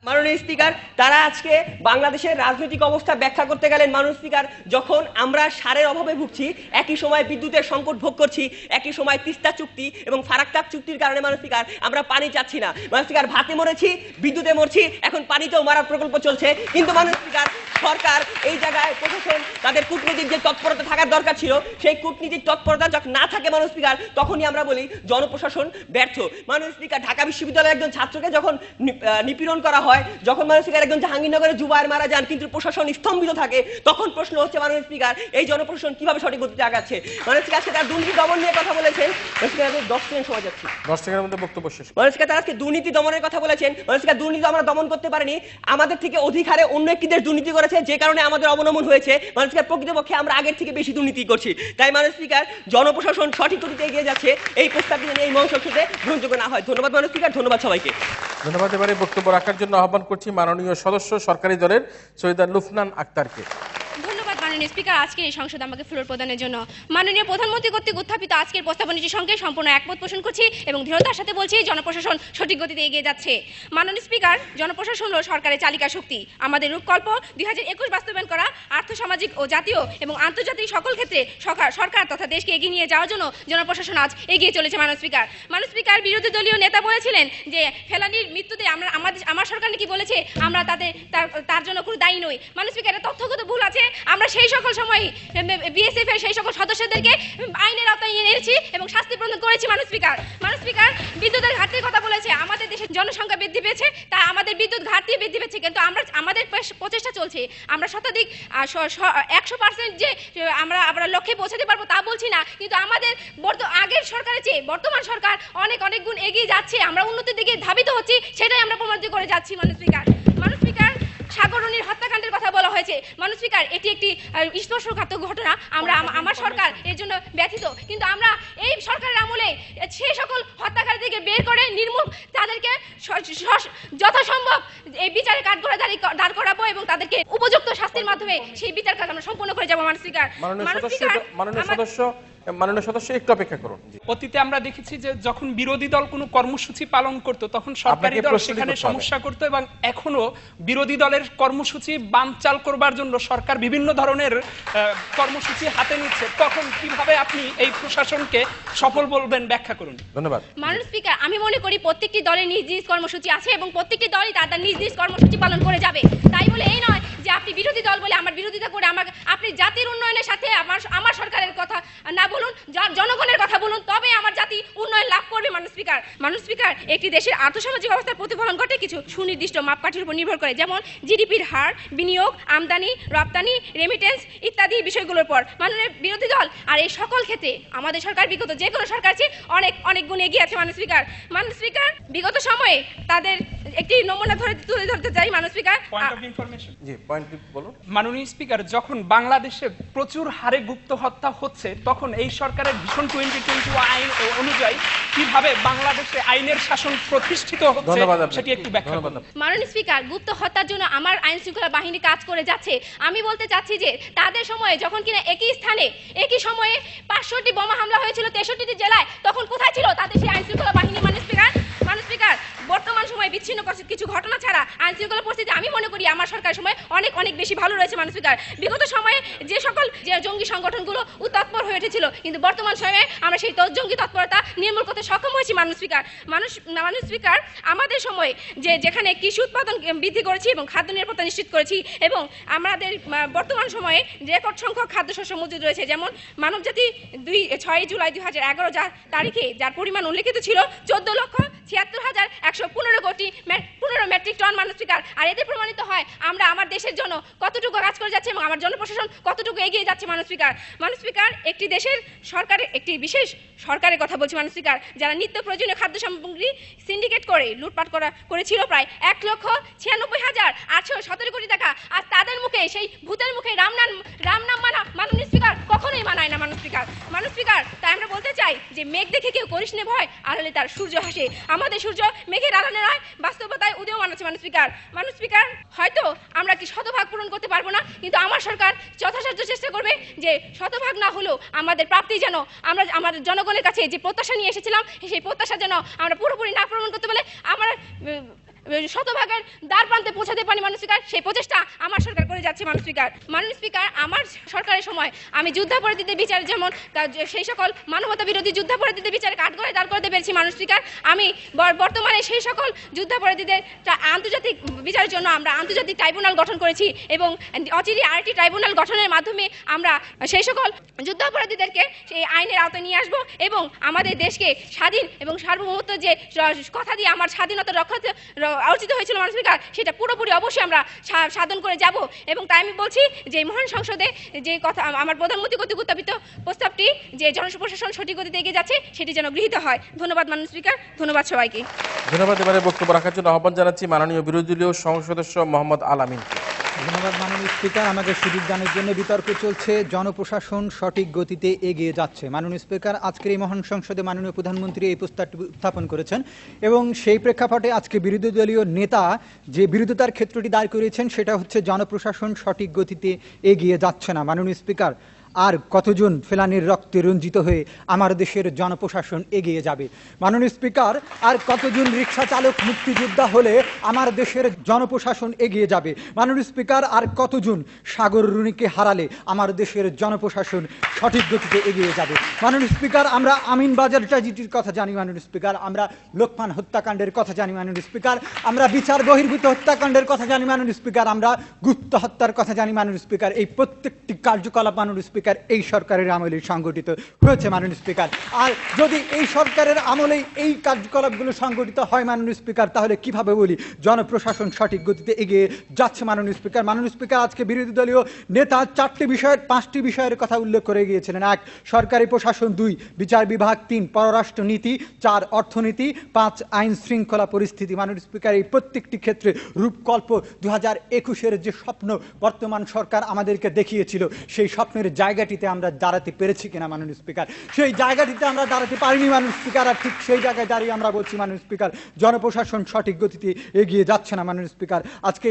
মাননীয় স্পিকার, তারা আজকে বাংলাদেশের রাজনৈতিক অবস্থা ব্যাখ্যা করতে গেলেন। মাননীয় স্পিকার, যখন আমরা সারের অভাবে ভুগছি, একই সময় বিদ্যুতের সংকট ভোগ করছি, একই সময় তিস্তা চুক্তি এবং ফারাক্কা চুক্তির কারণে মাননীয় স্পিকার আমরা পানি চাচ্ছি না। মাননীয় স্পিকার, ভাতে মরেছি, বিদ্যুতে মরছি, এখন পানিতেও মারার প্রকল্প চলছে। কিন্তু মাননীয় স্পিকার, সরকার এই জায়গায় প্রশাসন তাদের কূটনীতিক যে তৎপরতা থাকার দরকার ছিল সেই কূটনীতিক তৎপরতা যখন না থাকে মাননীয় স্পিকার, তখনই আমরা বলি জনপ্রশাসন ব্যর্থ। মাননীয় স্পিকার, ঢাকা বিশ্ববিদ্যালয়ের একজন ছাত্রকে যখন নিপীড়ন করা হয়, যখন মাননীয় স্পিকার একজন জাহাঙ্গীরনগরে যুবায়ের মারা যান কিন্তু প্রশাসন স্তম্ভিত থাকে, তখন প্রশ্ন হচ্ছে মাননীয় স্পিকার এই জনপ্রশাসন কিভাবে সঠিক গতিতে আগাচ্ছে। মাননীয় স্পিকার, আজকে তারা দুর্নীতি দমন নিয়ে কথা বলেছেন। 10 সেকেন্ড সময় যাচ্ছে, 10 সেকেন্ডের মধ্যে বক্তব্য শেষ। মাননীয় স্পিকার, তারা আজকে দুর্নীতি দমনের কথা বলেছেন। মাননীয় স্পিকার, দুর্নীতি আমরা দমন করতে পারিনি, আমাদের থেকে অধিক হারে অন্য একটি দেশ দুর্নীতি করেছে, যে কারণে আমাদের অবনমন হয়েছে। মাননীয় স্পিকার, প্রকৃতপক্ষে আমরা আগের থেকে বেশি দুর্নীতি করছি। তাই মাননীয় স্পিকার, জনপ্রশাসন সঠিক গতিতে এগিয়ে যাচ্ছে, এই প্রস্তাবটি যেন এই মহাসংসদে গ্রহণযোগ্য না হয়। ধন্যবাদ মাননীয় স্পিকার, ধন্যবাদ সবাইকে। ধন্যবাদ। এবারে বক্তব্য রাখার জন্য আহ্বান করছি মাননীয় সদস্য সরকারি দলের সৈয়দা লুফনান আক্তারকে। ধন্যবাদ মাননীয় স্পিকার, আজকে এই সংসদে আমাকে ফ্লোর প্রদানের জন্য। মাননীয় প্রধানমন্ত্রী কর্তৃক উত্থাপিত আজকের প্রস্তাবনাটির সঙ্গে সম্পূর্ণ একমত পোষণ করছি এবং দৃঢ়তার সাথে বলছি জনপ্রশাসন সঠিক গতিতে এগিয়ে যাচ্ছে। মাননীয় স্পিকার, জনপ্রশাসন হল সরকারের চালিকা শক্তি। আমাদের রূপকল্প 2021 বাস্তবায়ন করা আর্থসামাজিক ও জাতীয় এবং আন্তর্জাতিক সকল ক্ষেত্রে সরকার তথা দেশকে এগিয়ে নিয়ে যাওয়ার জন্য জনপ্রশাসন আজ এগিয়ে চলেছে। মাননীয় স্পিকার, বিরোধী দলীয় নেতা বলেছিলেন যে ফেলানির মৃত্যুতে আমার সরকার নাকি বলেছে আমরা তার জন্য কোনো দায়ী নই। মাননীয় স্পিকার, তথ্যগত ভুল আছে। আমরা সেই সকল সময় বিএসএফ এর সেই সকল সদস্যদেরকে আইনের আওতায় এনেছি এবং শাস্তি প্রদান করেছি। মাননীয় স্পিকার, বিদ্যুতের ঘাটতির কথা বলেছে। আমাদের দেশের জনসংখ্যা বৃদ্ধি পেয়েছে, তা আমাদের বিদ্যুৎ ঘাটতি বৃদ্ধি পেয়েছে, কিন্তু আমাদের প্রচেষ্টা চলছে। আমরা শতাধিক 100% যে আমরা লক্ষ্যে পৌঁছাতে পারবো তা বলছি না, কিন্তু আমাদের আগের সরকারের চেয়ে বর্তমান সরকার অনেক অনেক গুণ এগিয়ে যাচ্ছে, আমরা উন্নতির দিকে ধাবিত হচ্ছি, সেটাই আমরা প্রমাণিত করে যাচ্ছি। মাননীয় স্পিকার, সাগররুনির হত্যাকাণ্ডের কথা বলা হয়েছে। মাননীয় স্পিকার, এটি একটি স্পর্শকাতর ঘটনা। আমার সরকার এর জন্য ব্যথিত, কিন্তু আমরা এই সরকারের আমলে সেই সকল হত্যাকারীদেরকে বের করে নির্মূল তাদেরকে যথাসম্ভব এই বিচারে কাঠগড়ায় দাঁড় করাবো এবং তাদেরকে উপযুক্ত শাস্তির মাধ্যমে সেই বিচার কাজ আমরা সম্পন্ন করে যাবো। মাননীয় সদস্য একটু অপেক্ষা করুন। অতীতে আমরা দেখেছি যে যখন বিরোধী দল কোনো কর্মসূচি পালন করত তখন সরকারি দল সেখানে সমস্যা করত, এবং এখনো বিরোধী দলের কর্মসূচি বানচাল করবার জন্য সরকার বিভিন্ন ধরনের কর্মসূচি হাতে নিচ্ছে। তখন কিভাবে আপনি এই প্রশাসনকে সফল বলবেন, ব্যাখ্যা করুন। ধন্যবাদ। মাননীয় স্পিকার, আমি মনে করি প্রত্যেকটি দলের নিজ নিজ কর্মসূচি আছে এবং প্রত্যেকটি দলই তার নিজ নিজ কর্মসূচি পালন করে যাবে। তাই বলে এই নয় যে আপনি বিরোধী দল বলে আমার বিরোধিতা করে আপনি জাতির উন্নয়নের সাথে আমার সরকারের কথা না বলুন, জনগণের কথা বলুন, তবে আমার জাতি উন্নয়ন লাভ করবে। মাননীয় স্পিকার, একটি দেশের আর্থসামাজিক অবস্থার প্রতিফলন ঘটে কিছু সুনির্দিষ্ট মাপকাঠির উপর নির্ভর করে, যেমন জিডিপির হার, বিনিয়োগ, আমদানি, রপ্তানি, রেমিটেন্স ইত্যাদি বিষয়গুলোর পর। মাননীয় বিরোধী দল আর এই সকল ক্ষেত্রে আমাদের সরকার বিগত যে কোনো সরকার চেয়ে অনেক গুণ এগিয়ে আছে। মাননীয় স্পিকার, বিগত সময়ে তাদের একটি নমুনা তুলে ধরতে চাই। মাননীয় স্পিকার, মাননীয় স্পিকার, যখন বাংলাদেশে প্রচুর হারে গুপ্ত হত্যা হচ্ছে তখন এই সরকারের ভিশন 2020 আইন অনুযায়ী কিভাবে বাংলাদেশে আইনের শাসন প্রতিষ্ঠিত হচ্ছে সেটি একটু ব্যাখ্যা করুন। মাননীয় স্পিকার, গুপ্ত হত্যার জন্য আমার আইন শৃঙ্খলা বাহিনী কাজ করে যাচ্ছে। আমি বলতে চাচ্ছি যে তাদের সময়ে যখন কিনা একই স্থানে একই সময়ে 500টি বোমা হামলা হয়েছিল 63টি জেলায়, তখন কোথায় ছিল তাদের সেই আইন শৃঙ্খলা বাহিনী? মাননীয় স্পিকার, বর্তমান সময়ে বিচ্ছিন্ন কিছু ঘটনা ছাড়া আইন শৃঙ্খলা পরিস্থিতি আমি মনে করি আমার সরকারের সময় অনেক বেশি ভালো রয়েছে। মাননীয় স্পিকার, বিগত সময়ে যে সকল জঙ্গি সংগঠনগুলো উত্তপ্তর হয়ে উঠেছিল, কিন্তু বর্তমান সময়ে আমরা সেই জঙ্গি তৎপরতা নির্মূল করতে সক্ষম হয়েছি। মাননীয় স্পিকার, আমাদের সময়ে যেখানে কৃষি উৎপাদন বৃদ্ধি করেছি এবং খাদ্য নিরাপত্তা নিশ্চিত করেছি, এবং আমাদের বর্তমান সময়ে রেকর্ড সংখ্যক খাদ্যশস্য মজুদ রয়েছে, যেমন মানবজাতি 6 জুলাই 2011 তারিখে যার পরিমাণ উল্লেখিত ছিল 14,76,115 মেট্রিক টন। মাননীয় স্পিকার, আর এতে প্রমাণিত হয় আমরা আমার দেশের জন্য কতটুকু কাজ করে যাচ্ছি এবং আমার জনপ্রশাসন কতটুকু এগিয়ে যাচ্ছে। মাননীয় স্পিকার, একটি দেশের সরকারের একটি বিশেষ সরকারের কথা বলছি। মাননীয় স্পিকার, যারা নিত্য প্রয়োজনীয় খাদ্য সামগ্রী সিন্ডিকেট করে লুটপাট করেছিল প্রায় 1,96,817 কোটি টাকা, আর তাদের মুখে সেই ভূতের মুখে রাম নাম মানা মাননীয় স্পিকার কখনোই মানায় না। মাননীয় স্পিকার, তাই আমরা বলতে চাই যে মেঘ দেখে কেউ করিস নে ভয়, আড়ালে তার সূর্য হাসে। আমাদের সূর্য মেঘের আড়ালে নয়, বাস্তবতায় উদীয়মান আছে। মাননীয় স্পিকার, হয়তো আমরা কি শতভাগ পূরণ করতে পারবো না, কিন্তু আমার সরকার যথাসাধ্য চেষ্টা করবে যে শতভাগ না হলেও আমাদের প্রাপ্তি যেন আমরা আমাদের জনগণের কাছে যে প্রত্যাশা নিয়ে এসেছিলাম সেই প্রত্যাশা যেন আমরা পুরোপুরি না পূরণ করতে পারলে আমরা শতভাগের দ্বার প্রান্তে পৌঁছাতে পারি। মাননীয় স্পিকার, সেই প্রচেষ্টা আমার সরকার করে যাচ্ছে। মাননীয় স্পিকার, আমার সরকারের সময় আমি যুদ্ধাপরাধীদের বিচারে, যেমন সেই সকল মানবতা বিরোধী যুদ্ধাপরাধীদের বিচারে কাঠগড়ায় দাঁড় করতে পেরেছি। মাননীয় স্পিকার, আমি বর্তমানে সেই সকল যুদ্ধাপরাধীদের আন্তর্জাতিক বিচারের জন্য আমরা আন্তর্জাতিক ট্রাইব্যুনাল গঠন করেছি এবং অচিরে আরেকটি ট্রাইব্যুনাল গঠনের মাধ্যমে আমরা সেই সকল যুদ্ধাপরাধীদেরকে সেই আইনের আওতায় নিয়ে আসবো এবং আমাদের দেশকে স্বাধীন এবং সার্বভৌমত্ব যে কথা দিয়ে আমার স্বাধীনতা রক্ষা অর্জিত হয়েছিল মাননীয় স্পিকার, সেটা পুরোপুরি অবশ্যই আমরা সাধন করে যাব। এবং তাই আমি বলছি যে মহান সংসদে যে কথা আমার প্রধানমন্ত্রী কর্তৃক উত্থাপিত প্রস্তাবটি যে জনপ্রশাসন সঠিক গতিতে এগিয়ে যাচ্ছে সেটি যেন গৃহীত হয়। ধন্যবাদ মাননীয় স্পিকার, ধন্যবাদ সবাইকে। ধন্যবাদ। এবারে বক্তব্য রাখার জন্য আহ্বান জানাচ্ছি মাননীয় বিরোধী দলীয় সংসদ সদস্য মোহাম্মদ আলামিন। ধন্যবাদ মাননীয় স্পিকার, আমাকে সুযোগ দানের জন্য। বিতর্ক চলছে, জনপ্রশাসন সঠিক গতিতে এগিয়ে যাচ্ছে। মাননীয় স্পিকার, আজকের এই মহান সংসদে মাননীয় প্রধানমন্ত্রী এই প্রস্তাবটি উত্থাপন করেছেন এবং সেই প্রেক্ষাপটে আজকে বিরোধী দলীয় নেতা যে বিরোধিতার ক্ষেত্রটি দাঁড় করিয়েছেন সেটা হচ্ছে জনপ্রশাসন সঠিক গতিতে এগিয়ে যাচ্ছে না। মাননীয় স্পিকার, আর কতজন ফেলানির রক্তে রঞ্জিত হয়ে আমার দেশের জনপ্রশাসন এগিয়ে যাবে? মাননীয় স্পিকার, আর কতজন রিক্সা চালক মুক্তিযোদ্ধা হলে আমার দেশের জনপ্রশাসন এগিয়ে যাবে? মাননীয় স্পিকার, আর কতজন সাগর রুনিকে হারালে আমার দেশের জনপ্রশাসন সঠিক গতিতে এগিয়ে যাবে? মাননীয় স্পিকার, আমরা আমিনবাজার ট্র্যাজেডির কথা জানি। মাননীয় স্পিকার, আমরা লোকমান হত্যাকাণ্ডের কথা জানি। মাননীয় স্পিকার, আমরা বিচার বহির্ভূত হত্যাকাণ্ডের কথা জানি। মাননীয় স্পিকার, আমরা গুপ্ত হত্যার কথা জানি। মাননীয় স্পিকার, এই প্রত্যেকটি কার্যকলাপ মাননীয় স্পিকার স্পিকার এই সরকারের আমলে সংগঠিত হয়েছে মাননীয় স্পিকার। আর যদি এই সরকারের আমলেই এই কার্যকলাপগুলো সংগঠিত হয় মাননীয় স্পিকার, তাহলে কিভাবে বলি জনপ্রশাসন সঠিক গতিতে এগিয়ে যাচ্ছে মাননীয় স্পিকার। মাননীয় স্পিকার, আজকে বিরোধী দলীয় নেতা 5টি বিষয়ের কথা উল্লেখ করে গিয়েছিলেন। 1 সরকারি প্রশাসন, 2 বিচার বিভাগ, 3 পররাষ্ট্র নীতি, 4 অর্থনীতি, 5 আইন শৃঙ্খলা পরিস্থিতি। মাননীয় স্পিকার, এই প্রত্যেকটি ক্ষেত্রে রূপকল্প 2021-এর যে স্বপ্ন বর্তমান সরকার আমাদেরকে দেখিয়েছিল, সেই স্বপ্নের জায়গাটিতে আমরা দাঁড়াতে পেরেছি কিনা মাননীয় স্পিকার? সেই জায়গাটিতে আমরা দাঁড়াতে পারিনি মাননীয় স্পিকার। আর ঠিক সেই জায়গায় দাঁড়িয়ে আমরা বলছি মাননীয় স্পিকার জনপ্রশাসন সঠিক গতিতে এগিয়ে যাচ্ছে না মাননীয় স্পিকার। আজকে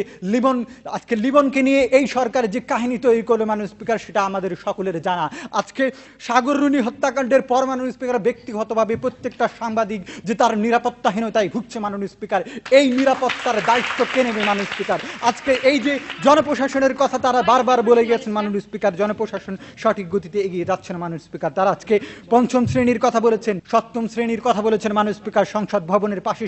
লিবনকে নিয়ে এই সরকার যে কাহিনী তৈরি করলো মাননীয় স্পিকার, সেটা আমাদের সকলের জানা। আজকে সাগর রুনি হত্যাকাণ্ডের পর মাননীয় স্পিকার ব্যক্তিগতভাবে প্রত্যেকটা সাংবাদিক যে তার নিরাপত্তাহীনতায় ভুগছে মাননীয় স্পিকার, এই নিরাপত্তার দায়িত্ব কে নেবে মাননীয় স্পিকার? আজকে এই যে জনপ্রশাসনের কথা তারা বারবার বলে গেছেন মাননীয় স্পিকার, জনপ্রশাসন সঠিক গতিতে এগিয়ে যাচ্ছে না মাননীয় স্পিকার। তারা আজকে 5ম শ্রেণীর কথা বলেছেন, 7ম শ্রেণীর কথা বলেছেন মাননীয় স্পিকার। সংসদ ভবনের পাশে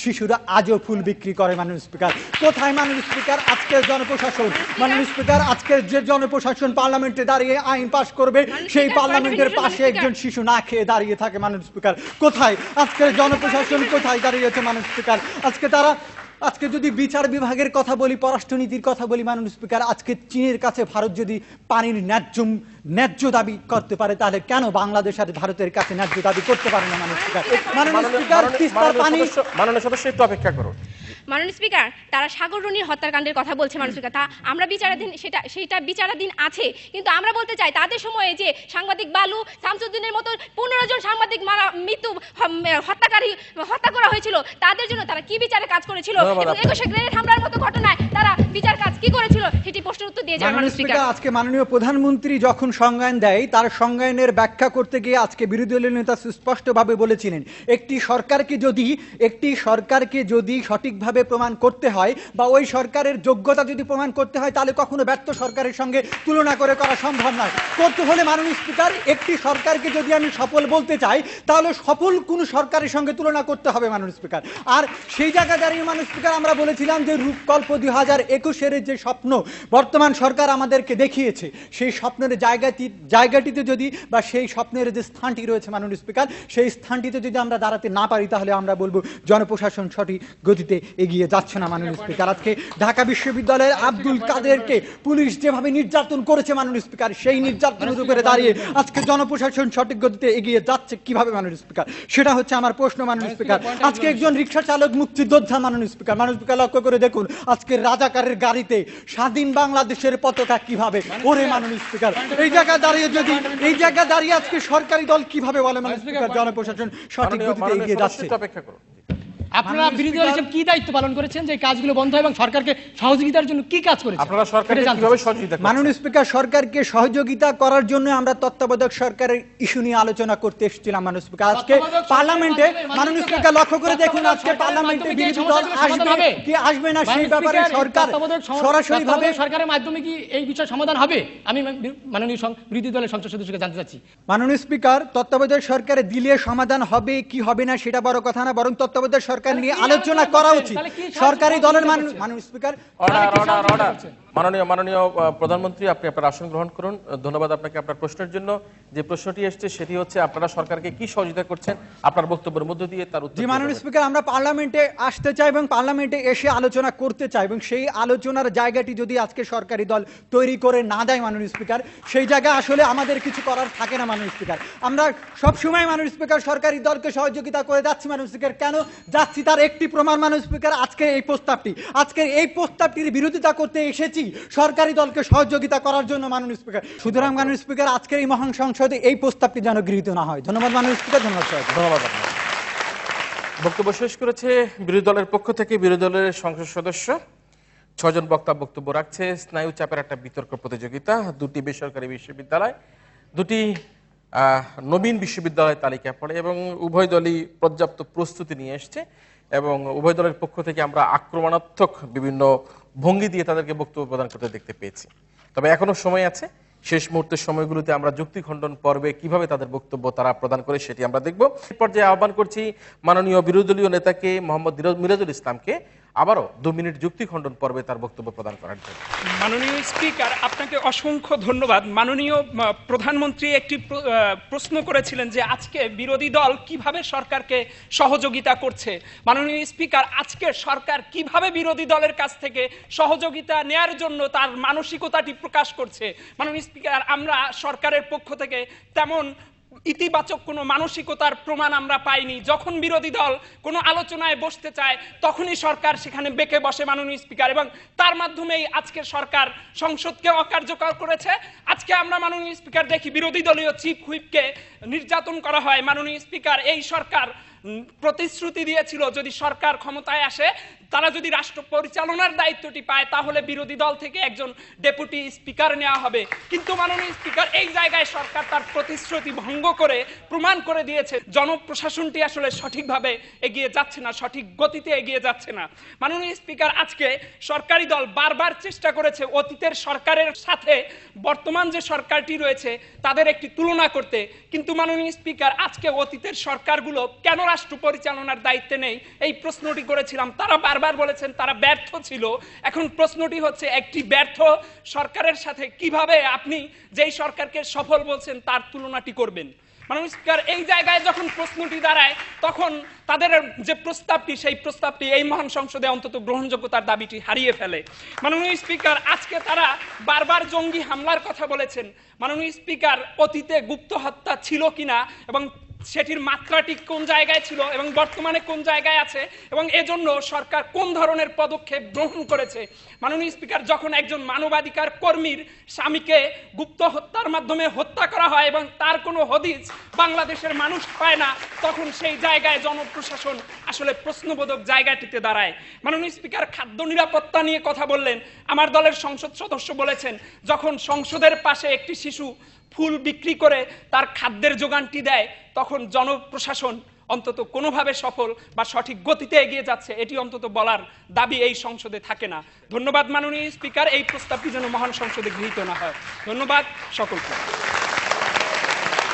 শিশুরা আজও ফুল বিক্রি করে মাননীয় স্পিকার। কোথায় মাননীয় স্পিকার আজকের জনপ্রশাসন? মাননীয় স্পিকার, আজকের যে জনপ্রশাসন পার্লামেন্টে দাঁড়িয়ে আইন পাশ করবে, সেই পার্লামেন্টের পাশে একজন শিশু না খেয়ে দাঁড়িয়ে থাকে মাননীয় স্পিকার। কোথায় আজকের জনপ্রশাসন, কোথায় দাঁড়িয়েছে মাননীয় স্পিকার? আজকে যদি বিচার বিভাগের কথা বলি, পররাষ্ট্রনীতির কথা বলি মাননীয় স্পিকার, আজকে চীনের কাছে ভারত যদি পানির ন্যায্য দাবি করতে পারে, তাহলে কেন বাংলাদেশ আর ভারতের কাছে ন্যায্য দাবি করতে পারে না মাননীয় স্পিকার? মাননীয় স্পিকার, তিস্তার পানি, মাননীয় সদস্য একটু অপেক্ষা করুন। মাননীয় স্পিকার, তারা সাগর রুনির হত্যাকাণ্ডের কথা বলছে মাননীয় স্পিকার, তা আমরা বিচারাধীন, সেটা বিচারাধীন আছে। কিন্তু আমরা বলতে চাই তাদের সময়ে যে সাংবাদিক বালু শামসুদ্দিনের মতো 15 জন সাংবাদিক হত্যা করা হয়েছিল, তাদের জন্য তারা কি বিচারে কাজ করেছিল, এবং 21শে গ্রেনেড হামলার মতো ঘটনায় তারা বিচার কাজ কি করেছিল, সেটি প্রশ্নের উত্তর দিয়ে যাবেন মাননীয় স্পিকার। আজকে মাননীয় প্রধানমন্ত্রী যখন সংজ্ঞান দেয়, তার সংজ্ঞানের ব্যাখ্যা করতে গিয়ে আজকে বিরোধী দলীয় নেতা সুস্পষ্টভাবে বলেছিলেন, একটি সরকারকে যদি সঠিকভাবে প্রমাণ করতে হয় বা ওই সরকারের যোগ্যতা যদি প্রমাণ করতে হয়, তাহলে কখনো ব্যর্থ সরকারের সঙ্গে তুলনা করা সম্ভব নয়। করতে হলে মাননীয় স্পিকার, একটি সরকারকে যদি আমি সফল বলতে চাই, তাহলে সফল কোন সরকারের সঙ্গে তুলনা করতে হবে মাননীয় স্পিকার। আর সেই জায়গায় দাঁড়িয়ে মাননীয় স্পিকার আমরা বলেছিলাম যে রূপকল্প 2021-এর যে স্বপ্ন বর্তমান সরকার আমাদেরকে দেখিয়েছে, সেই স্বপ্নের জায়গাটিতে যদি বা সেই স্বপ্নের যে স্থানটি রয়েছে মাননীয় স্পিকার, সেই স্থানটিতে যদি আমরা দাঁড়াতে না পারি, তাহলে আমরা বলবো জনপ্রশাসন সঠিক গতিতে এগিয়ে যাচ্ছে না মাননীয় স্পিকার। আজকে ঢাকা বিশ্ববিদ্যালয়ের আব্দুল কাদেরকে পুলিশ যেভাবে নির্যাতন করেছে মাননীয় স্পিকার, সেই নির্যাতনের উপরে দাঁড়িয়ে আজকে জনপ্রশাসন সঠিক গতিতে এগিয়ে যাচ্ছে কিভাবে মাননীয় স্পিকার? সেটা হচ্ছে আমার প্রশ্ন মাননীয় স্পিকার। আজকে একজন রিক্সা চালক মুক্তিযোদ্ধা মাননীয় স্পিকার, মাননীয় স্পিকার লক্ষ্য করে দেখুন, আজকে রাজাকারের গাড়িতে স্বাধীন বাংলাদেশের পতাকা কিভাবে ওরে মাননীয় স্পিকার? এই জায়গায় দাঁড়িয়ে আজকে সরকারি দল কিভাবে বলে মাননীয় স্পিকার জনপ্রশাসন সঠিক গতিতে এগিয়ে যাচ্ছে? অপেক্ষা করুন। আপনারা বিরোধী দল হিসেবে কি দায়িত্ব পালন করেছেন যে কাজগুলো বন্ধ হয় এবং সরকারকে সহযোগিতার জন্য কি কাজ করেছেন? আপনারা সরকারকে কিভাবে সহযোগিতা করছেন? মাননীয় স্পিকার, সরকারকে সহযোগিতা করার জন্য আমরা তত্ত্বাবধায়ক সরকারের ইস্যু নিয়ে আলোচনা করতে এসেছিলাম মাননীয় স্পিকার। আজকে পার্লামেন্টে মাননীয় স্পিকার লক্ষ্য করে দেখুন, আজকে পার্লামেন্টে বিরোধী দল আসবে কি আসবে না, সেই ব্যাপারে সরকার সরাসরি ভাবে সরকারের মাধ্যমে কি এই বিষয় সমাধান হবে? আমি মাননীয় বিরোধী দলের সংসদ সদস্যকে জানতে চাচ্ছি। মাননীয় স্পিকার, তত্ত্বাবধায়ক সরকারে দিলে সমাধান হবে কি হবে না সেটা বড় কথা না, বরং তত্ত্বাবধায়ক সরকার নিয়ে আলোচনা করা উচিত। সরকারি দলের মাননীয় স্পিকার, মাননীয় প্রধানমন্ত্রী, আপনি আপনার আসন গ্রহণ করুন। ধন্যবাদ আপনাকে আপনার প্রশ্নের জন্য। যে প্রশ্নটি এসেছে সেটি হচ্ছে আপনারা সরকারকে কি সহযোগিতা করছেন, আপনার বক্তব্যের মধ্য দিয়ে তার উত্তর। মাননীয় স্পিকার, আমরা পার্লামেন্টে আসতে চাই এবং পার্লামেন্টে এসে আলোচনা করতে চাই, এবং সেই আলোচনার জায়গাটি যদি আজকে সরকারি দল তৈরি করে না দেয় মাননীয় স্পিকার, সেই জায়গায় আসলে আমাদের কিছু করার থাকে না মাননীয় স্পিকার। আমরা সবসময় মাননীয় স্পিকার সরকারি দলকে সহযোগিতা করে যাচ্ছি মাননীয় স্পিকার। কেন যাচ্ছি তার একটি প্রমাণ মাননীয় স্পিকার, আজকের এই প্রস্তাবটির বিরোধিতা করতে এসেছি সরকারি দলকে সহযোগিতা করার জন্য মাননীয় স্পিকার। সুতরাং মাননীয় স্পিকার, আজকের এই মহান সংসদে এই প্রস্তাবটি যেন গৃহীত না হয়। ধন্যবাদ মাননীয় স্পিকার। ধন্যবাদ। বক্তব্য শেষ করেছে বিরোধী দলের পক্ষ থেকে বিরোধী দলের সংসদ সদস্য। 6 জন বক্তা বক্তব্য রাখছে। স্নায়ু চাপের একটা বিতর্ক প্রতিযোগিতা। 2টি বেসরকারি বিশ্ববিদ্যালয়, 2টি নবীন বিশ্ববিদ্যালয় তালিকা পড়ে এবং উভয় দলই পর্যাপ্ত প্রস্তুতি নিয়ে এসছে এবং উভয় দলের পক্ষ থেকে আমরা আক্রমণাত্মক বিভিন্ন ভঙ্গি দিয়ে তাদেরকে বক্তব্য প্রদান করতে দেখতে পেয়েছি। তবে এখনো সময় আছে। শেষ মুহূর্তের সময়গুলোতে আমরা যুক্তি খণ্ডন পর্বে কিভাবে তাদের বক্তব্য তারা প্রদান করে সেটি আমরা দেখব। এই পর্যায়ে আহ্বান করছি মাননীয় বিরোধী দলীয় নেতাকে মোহাম্মদ মিরাজুল ইসলামকে আবারও 2 মিনিট যুক্তি খণ্ডন পর্বে তার বক্তব্য প্রদান করার জন্য। মাননীয় স্পিকার, আপনাকে অসংখ্য ধন্যবাদ। মাননীয় প্রধানমন্ত্রী একটি প্রশ্ন করেছিলেন যে আজকে বিরোধী দল কিভাবে সরকারকে সহযোগিতা করছে। মাননীয় স্পিকার, আজকে সরকার কিভাবে বিরোধী দলের কাছ থেকে সহযোগিতা নেয়ার জন্য তার মানসিকতাটি প্রকাশ করছে। মাননীয় স্পিকার, আমরা সরকারের পক্ষ থেকে তেমন ইতিবাচক কোনো মানসিকতার প্রমাণ আমরা পাইনি। যখন বিরোধী দল কোনো আলোচনায় বসতে চায় তখনই সরকার সেখানে বেঁকে বসে মাননীয় স্পিকার, এবং তার মাধ্যমেই আজকে সরকার সংসদকে অকার্যকর করেছে। আজকে আমরা মাননীয় স্পিকার দেখি বিরোধী দলীয় চিফ হুইপকে নির্যাতন করা হয়। মাননীয় স্পিকার, এই সরকার প্রতিশ্রুতি দিয়েছিল যদি সরকার ক্ষমতায় আসে, তারা যদি রাষ্ট্র পরিচালনার দায়িত্বটি পায় তাহলে বিরোধী দল থেকে একজন ডেপুটি স্পিকার নেওয়া হবে। কিন্তু মাননীয় স্পিকার, এই জায়গায় সরকার তার প্রতিশ্রুতি ভঙ্গ করে প্রমাণ করে দিয়েছে জনপ্রশাসনটি আসলে সঠিকভাবে এগিয়ে যাচ্ছে না, সঠিক গতিতে এগিয়ে যাচ্ছে না। মাননীয় স্পিকার, আজকে সরকারি দল বারবার চেষ্টা করেছে অতীতের সরকারের সাথে বর্তমান যে সরকারটি রয়েছে তাদের একটি তুলনা করতে, কিন্তু মাননীয় স্পিকার, আজকে অতীতের সরকারগুলো কেন রাষ্ট্র পরিচালনার দায়িত্বে নেই এই প্রশ্নটি করেছিলাম। তারা বারবার বলেছেন তারা ব্যর্থ ছিল। এখন প্রশ্নটি হচ্ছে একটি ব্যর্থ সরকারের সাথে কিভাবে আপনি যেই সরকারকে সফল বলছেন তার তুলনাটি করবেন। মাননীয় স্পিকার, এই জায়গায় যখন প্রশ্নটি দাঁড়ায় তখন তাদের যে প্রস্তাবটি সেই প্রস্তাবটি এই মহান সংসদে অন্তত গ্রহণযোগ্যতার দাবিটি হারিয়ে ফেলে। মাননীয় স্পিকার, আজকে তারা বারবার জঙ্গি হামলার কথা বলেছেন। মাননীয় স্পিকার, অতীতে গুপ্ত হত্যা ছিল কিনা এবং সেটির মাত্রাটি কোন জায়গায় ছিল এবং বর্তমানে কোন জায়গায় আছে এবং এজন্য সরকার কোন ধরনের পদক্ষেপ গ্রহণ করেছে। মাননীয় স্পিকার, যখন একজন মানবাধিকার কর্মীর স্বামীকে গুপ্ত হত্যার মাধ্যমে হত্যা করা হয় এবং তার কোনো হদিস বাংলাদেশের মানুষ পায় না, তখন সেই জায়গায় জনপ্রশাসন আসলে প্রশ্নবোধক জায়গাটিতে দাঁড়ায়। মাননীয় স্পিকার, খাদ্য নিরাপত্তা নিয়ে কথা বললেন। আমার দলের সংসদ সদস্য বলেছেন যখন সংসদের পাশে একটি শিশু ফুল বিক্রি করে তার খাদ্যের যোগানটি দেয় তখন জনপ্রশাসন অন্তত কোনোভাবে সফল বা সঠিক গতিতে এগিয়ে যাচ্ছে এটি অন্তত বলার দাবি এই সংসদে থাকে না। ধন্যবাদ মাননীয় স্পিকার, এই প্রস্তাবটি যেন মহান সংসদে গৃহীত না হয়। ধন্যবাদ সকলকে।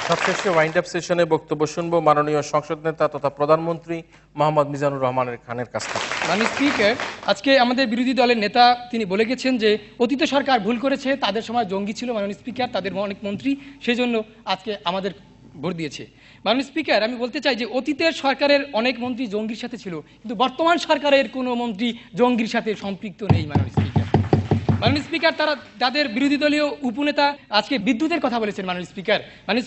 সবশেষে ওয়াইন্ড আপ সেশনে বক্তব্য শুনবো মাননীয় সংসদ নেতা তথা প্রধানমন্ত্রী মোহাম্মদ মিজানুর রহমানের খানের কাছ থেকে। মাননীয় স্পিকার, আজকে আমাদের বিরোধী দলের নেতা তিনি বলে গেছেন যে অতীত সরকার ভুল করেছে, তাদের সময় জঙ্গি ছিল মাননীয় স্পিকার, তাদের অনেক মন্ত্রী সেই জন্য আজকে আমাদের ভোট দিয়েছে। মাননীয় স্পিকার, আমি বলতে চাই যে অতীতের সরকারের অনেক মন্ত্রী জঙ্গির সাথে ছিল, কিন্তু বর্তমান সরকারের কোনো মন্ত্রী জঙ্গির সাথে সম্পৃক্ত নেই। মাননীয় স্পিকার, মাননীয় স্পিকার, তাদের বিরোধী দলীয় উপনেতা আজকে বিদ্যুতের কথা বলেছেন। মাননীয়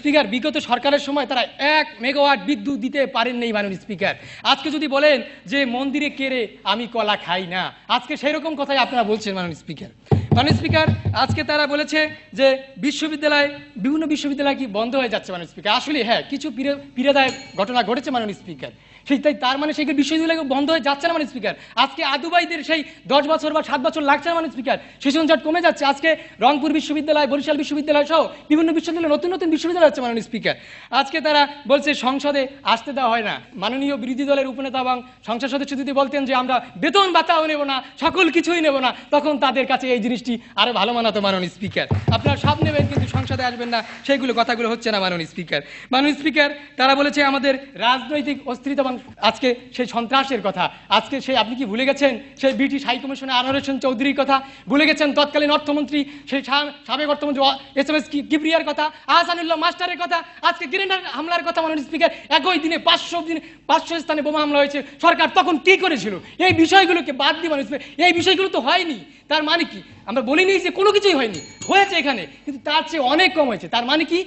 স্পিকার, বিগত সরকারের সময় তারা 1 মেগাওয়াট বিদ্যুৎ দিতে পারেন নেই। মাননীয় স্পিকার, আজকে যদি বলেন যে মন্দিরে কেড়ে আমি কলা খাই না, আজকে সেই রকম কথাই আপনারা বলছেন। মাননীয় স্পিকার, আজকে তারা বলেছে যে বিভিন্ন বিশ্ববিদ্যালয় কি বন্ধ হয়ে যাচ্ছে। মাননীয় স্পিকার, আসলে হ্যাঁ, কিছু পীড়াদায়ক ঘটনা ঘটেছে। মাননীয় স্পিকার, তার মানে সেই বিশ্ববিদ্যালয় বন্ধ হয়ে যাচ্ছে না। মাননীয় স্পিকার, আজকে আদুবাইদের সেই 10 বছর বা 7 বছর লাগছে না। মাননীয় স্পিকার, সেশন জট কমে যাচ্ছে। আজকে রংপুর বিশ্ববিদ্যালয়, বরিশাল বিশ্ববিদ্যালয় সহ বিভিন্ন বিশ্ববিদ্যালয় নতুন নতুন বিশ্ববিদ্যালয় হচ্ছে। মাননীয় স্পিকার, আজকে তারা বলছে সংসদে আসতে দেওয়া হয় না। মাননীয় বিরোধী দলের উপনেতা এবং সংসদ সদস্য যদি বলতেন যে আমরা বেতন ভাতাও নেব না, সকল কিছুই নেব না, তখন তাদের কাছে এই জিনিসটি আরো ভালো মানাতো। মাননীয় স্পিকার, আপনারা সব নেবেন কিন্তু সংসদে আসবেন না, সেইগুলো কথাগুলো হচ্ছে না। মাননীয় স্পিকার, তারা বলেছে আমাদের রাজনৈতিক অস্থিরতা এবং আজকে সেই সন্ত্রাসের কথা। আজকে সেই আপনি কি ভুলে গেছেন সেই ব্রিটিশ হাই কমিশনে আনোয়ার হোসেন চৌধুরীর কথা? ভুলে গেছেন তৎকালীন অর্থমন্ত্রী সেই সাবেক অর্থমন্ত্রী SMS কিবরিয়ার কথা, আহসানুল্লাহ মাস্টারের কথা, আজকে গ্রেনেড হামলার কথা? মাননীয় স্পিকার, একই দিনে 500 স্থানে বোমা হামলা হয়েছে। সরকার তখন কি করেছিল? এই বিষয়গুলোকে বাদ দিয়ে মাননীয় স্পিকার, এই বিষয়গুলো তো হয়নি। তার মানে কি? আমরা বলিনি যে কোনো কিছুই হয়নি, হয়েছে এখানে, কিন্তু তার চেয়ে অনেক কম হয়েছে। তার মানে কি?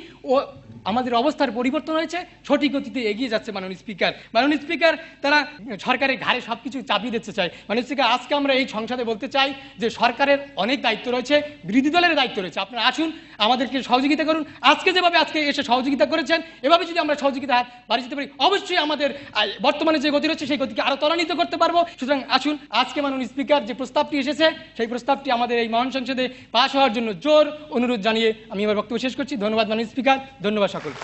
আমাদের অবস্থার পরিবর্তন হয়েছে, সঠিক গতিতে এগিয়ে যাচ্ছে। মাননীয় স্পিকার, তারা সরকারের ঘাড়ে সবকিছু চাপিয়ে দিতে চায়। মাননীয় স্পিকার, আজকে আমরা এই সংসদে বলতে চাই যে সরকারের অনেক দায়িত্ব রয়েছে, বিরোধী দলের দায়িত্ব রয়েছে। আপনারা আসুন, আমাদেরকে সহযোগিতা করুন। আজকে যেভাবে আজকে এসে সহযোগিতা করেছেন, এভাবে যদি আমরা সহযোগিতা হাত বাড়িয়ে যেতে পারি, অবশ্যই আমাদের বর্তমানে যে গতি রয়েছে সেই গতিকে আরো ত্বরান্বিত করতে পারবো। সুতরাং আসুন, আজকে মাননীয় স্পিকার যে প্রস্তাবটি এসেছে সেই প্রস্তাবটি আমাদের এই মহান সংসদে পাশ হওয়ার জন্য জোর অনুরোধ জানিয়ে আমি আমার বক্তব্য শেষ করছি। ধন্যবাদ মাননীয় স্পিকার, ধন্যবাদ সকলকে।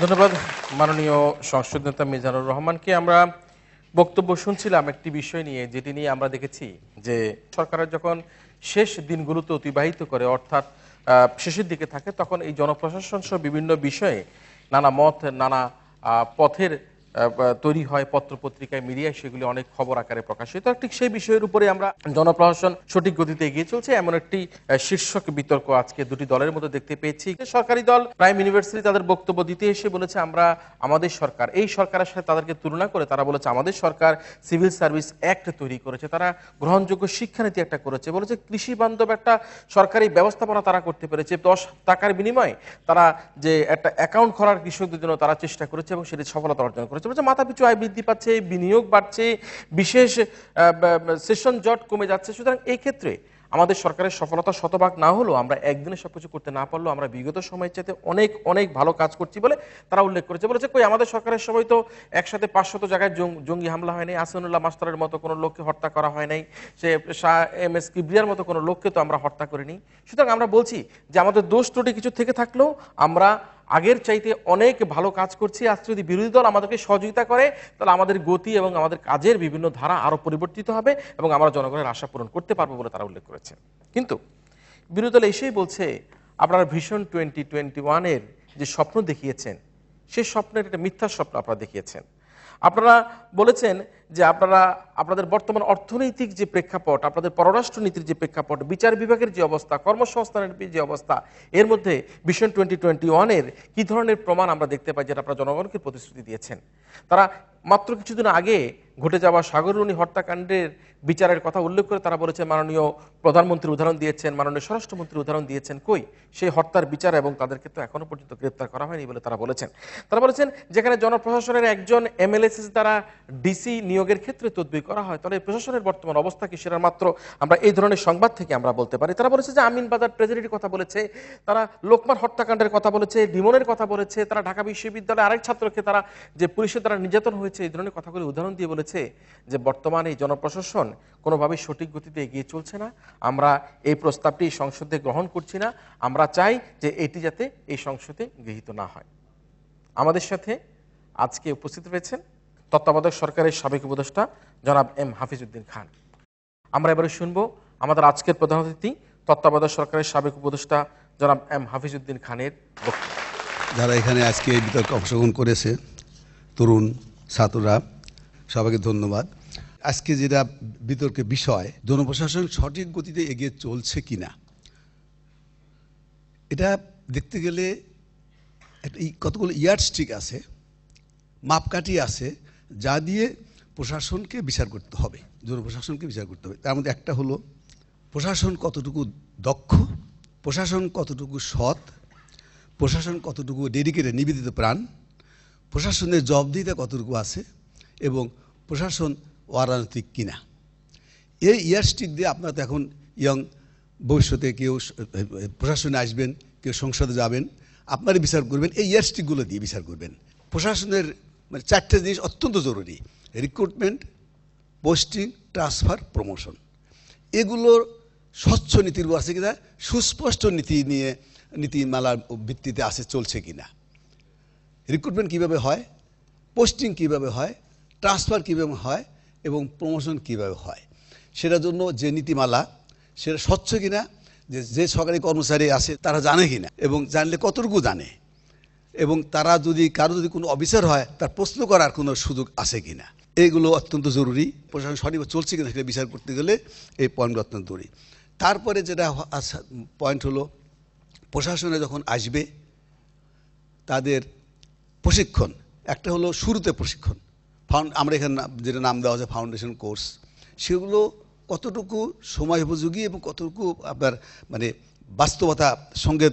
ধন্যবাদ মাননীয় সংসদ নেতা মিজানুর রহমানকে। আমরা বক্তব্য শুনছিলাম একটি বিষয় নিয়ে, যেটি নিয়ে আমরা দেখেছি যে সরকারের যখন শেষ দিনগুলোতে অতিবাহিত করে, অর্থাৎ শেষের দিকে থাকে, তখন এই জনপ্রশাসন সহ বিভিন্ন বিষয়ে নানা মত, নানা পথের তৈরি হয় পত্রপত্রিকায়, মিডিয়ায়, সেগুলি অনেক খবর আকারে প্রকাশিত। ঠিক সেই বিষয়ের উপরে আমরা জনপ্রশাসন সঠিক গতিতে এগিয়ে চলছে এমন একটি শীর্ষক বিতর্ক আজকে দুটি দলের মধ্যে দেখতে পেয়েছি। সরকারি দল প্রাইম ইউনিভার্সিটি তাদের বক্তব্য দিতে এসে বলেছে আমরা আমাদের সরকার, এই সরকারের সাথে তাদেরকে তুলনা করে তারা বলেছে আমাদের সরকার সিভিল সার্ভিস অ্যাক্ট তৈরি করেছে, তারা গ্রহণযোগ্য শিক্ষানীতি একটা করেছে, বলেছে কৃষি বান্ধব একটা সরকারি ব্যবস্থাপনা তারা করতে পেরেছে, 10 টাকার বিনিময়ে তারা যে একটা অ্যাকাউন্ট খোলার কৃষকদের জন্য তারা চেষ্টা করেছে এবং সেটি সফলতা অর্জন করেছে। বলছে মাথা পিছু আয় বৃদ্ধি পাচ্ছে, বিনিয়োগ বাড়ছে, বিশেষ সেশন জট কমে যাচ্ছে। সুতরাং এই ক্ষেত্রে আমাদের সরকারের সফলতা শতভাগ না হলেও আমরা একদিনে সবকিছু করতে না পারলেও আমরা বিগত সময়ের চাইতে অনেক অনেক ভালো কাজ করছি বলে তারা উল্লেখ করেছে। বলেছে কই আমাদের সরকারের সময় তো একসাথে 500 জায়গায় জঙ্গি হামলা হয় নাই, আসিনুল্লাহ মাস্টারের মতো কোনো লোককে হত্যা করা হয় নাই, সে শাহ এম এস কিবরিয়ার মতো কোনো লোককে তো আমরা হত্যা করিনি। সুতরাং আমরা বলছি যে আমাদের দোষ ত্রুটি কিছু থেকে থাকলেও আমরা আগের চাইতে অনেক ভালো কাজ করছি। আজ যদি বিরোধী দল আমাদেরকে সহযোগিতা করে তাহলে আমাদের গতি এবং আমাদের কাজের বিভিন্ন ধারা আরো পরিবর্তিত হবে এবং আমরা জনগণের আশা পূরণ করতে পারবো বলে তারা উল্লেখ করেছে। কিন্তু বিরোধী দল এসেই বলছে আপনারা ভিশন 2021-এর যে স্বপ্ন দেখিয়েছেন সেই স্বপ্নের একটা মিথ্যা স্বপ্ন আপনারা দেখিয়েছেন। আপনারা বলেছেন যে আপনাদের বর্তমান অর্থনৈতিক যে প্রেক্ষাপট, আপনাদের পররাষ্ট্রনীতির যে প্রেক্ষাপট, বিচার বিভাগের যে অবস্থা, কর্মসংস্থানের যে অবস্থা, এর মধ্যে ভিশন 2021-এর কি ধরনের প্রমাণ আমরা দেখতে পাই যেটা আপনারা জনগণকে প্রতিশ্রুতি দিয়েছেন। তারা মাত্র কিছুদিন আগে ঘটে যাওয়া সাগররুনি হত্যাকাণ্ডের বিচারের কথা উল্লেখ করে তারা বলেছে মাননীয় প্রধানমন্ত্রীর উদাহরণ দিয়েছেন, মাননীয় স্বরাষ্ট্রমন্ত্রীর উদাহরণ দিয়েছেন। কই সেই হত্যার বিচার এবং তাদেরকে তো এখনো পর্যন্ত গ্রেপ্তার করা হয়নি বলে তারা বলেছেন। তারা বলেছেন যেখানে জনপ্রশাসনের একজন এমএলএসএস দ্বারা ডিসি নিয়োগের ক্ষেত্রে তদবির করা হয় তাহলে প্রশাসনের বর্তমান অবস্থা কি সেটা মাত্র আমরা এই ধরনের সংবাদ থেকে আমরা বলতে পারি। তারা বলেছে যে আমিন বাজার ট্রেজারির কথা বলেছে, তারা লোকমান হত্যাকাণ্ডের কথা বলেছে, লিমনের কথা বলেছে, তারা ঢাকা বিশ্ববিদ্যালয়ে আরেক ছাত্রকে তারা যে পুলিশের দ্বারা নির্যাতন হয়েছে এই ধরনের কথাগুলি উদাহরণ দিয়ে বলেছে যে বর্তমানে এই জনপ্রশাসন কোনোভাবেই সঠিক গতিতে এগিয়ে চলছে না। আমরা এই প্রস্তাবটি সংসদে গ্রহণ করছি না, আমরা চাই যে এটি যাতে এই সংসদে গৃহীত না হয়। আমাদের সাথে আজকে উপস্থিত রয়েছেন তত্ত্বাবধায়ক সরকারের সাবেক উপদেষ্টা জনাব এম হাফিজউদ্দিন খান। আমরা এবারে শুনবো আমাদের আজকের প্রধান অতিথি তত্ত্বাবধায়ক সরকারের সাবেক উপদেষ্টা জনাব এম হাফিজউদ্দিন খানের বক্তব্য। যারা এখানে আজকে এই বিতর্কে অংশগ্রহণ করেছে, তরুণ ছাত্ররা, সবাইকে ধন্যবাদ। আজকে যেটা বিতর্কের বিষয়, জনপ্রশাসন সঠিক গতিতে এগিয়ে চলছে কিনা, এটা দেখতে গেলে কতগুলো ইয়ার্ডস্টিক আছে, মাপকাঠি আছে, যা দিয়ে প্রশাসনকে বিচার করতে হবে, জনপ্রশাসনকে বিচার করতে হবে। তার মধ্যে একটা হলো প্রশাসন কতটুকু দক্ষ, প্রশাসন কতটুকু সৎ, প্রশাসন কতটুকু ডেডিকেটেড, নিবেদিত প্রাণ, প্রশাসনের জবাবদিহিতা কতটুকু আছে এবং প্রশাসন অরাজনৈতিক কিনা। এই ইয়ারস্টিক দিয়ে আপনারা তো এখন ইয়ং ভবিষ্যতে কেউ প্রশাসনে আসবেন, কেউ সংসদে যাবেন, আপনারা বিচার করবেন এই ইয়ারস্টিকগুলো দিয়ে বিচার করবেন। প্রশাসনের মানে 4টে জিনিস অত্যন্ত জরুরি: রিক্রুটমেন্ট, পোস্টিং, ট্রান্সফার, প্রমোশন। এগুলোর স্বচ্ছ নীতির আছে কিনা, সুস্পষ্ট নীতিমালার ভিত্তিতে আছে চলছে কিনা। রিক্রুটমেন্ট কীভাবে হয়, পোস্টিং কীভাবে হয়, ট্রান্সফার কীভাবে হয় এবং প্রমোশন কীভাবে হয়, সেটার জন্য যে নীতিমালা সেটা স্বচ্ছ কিনা, যে সরকারি কর্মচারী আছে তারা জানে কিনা এবং জানলে কতটুকু জানে, এবং তারা যদি কারো যদি কোনো অফিসার হয় তার প্রশ্ন করার কোনো সুযোগ আছে কিনা, এইগুলো অত্যন্ত জরুরি। প্রশাসন সঠিকভাবে চলছে কিনা সেটা বিচার করতে গেলে এই পয়েন্টগুলো অত্যন্ত জরুরি। তারপরে যেটা পয়েন্ট হলো প্রশাসনে যখন আসবে তাদের প্রশিক্ষণ। একটা হলো শুরুতে প্রশিক্ষণ, আমরা এখানে যেটা নাম দেওয়া হচ্ছে ফাউন্ডেশন কোর্স, সেগুলো কতটুকু সময় উপযোগী এবং কতটুকু আপনার মানে বাস্তবতা সঙ্গে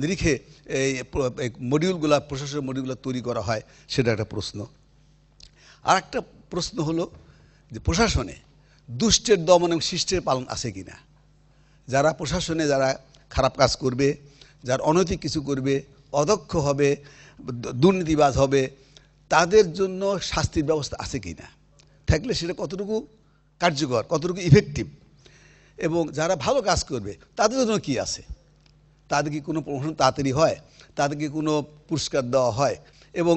নিরিখে এই মডিউলগুলা, প্রশাসনের মডিউলগুলো তৈরি করা হয়, সেটা একটা প্রশ্ন। আর একটা প্রশ্ন হলো যে প্রশাসনে দুষ্টের দমন এবং শিষ্টের পালন আছে কিনা। যারা প্রশাসনে যারা খারাপ কাজ করবে, যারা অনৈতিক কিছু করবে, অদক্ষ হবে, দুর্নীতিবাজ হবে, তাদের জন্য শাস্তির ব্যবস্থা আছে কিনা, থাকলে সেটা কতটুকু কার্যকর, কতটুকু ইফেক্টিভ, এবং যারা ভালো কাজ করবে তাদের জন্য কি আছে, তাদের কি কোনো প্রমোশন তাড়াতাড়ি হয়, তাদেরকে কোনো পুরস্কার দেওয়া হয়, এবং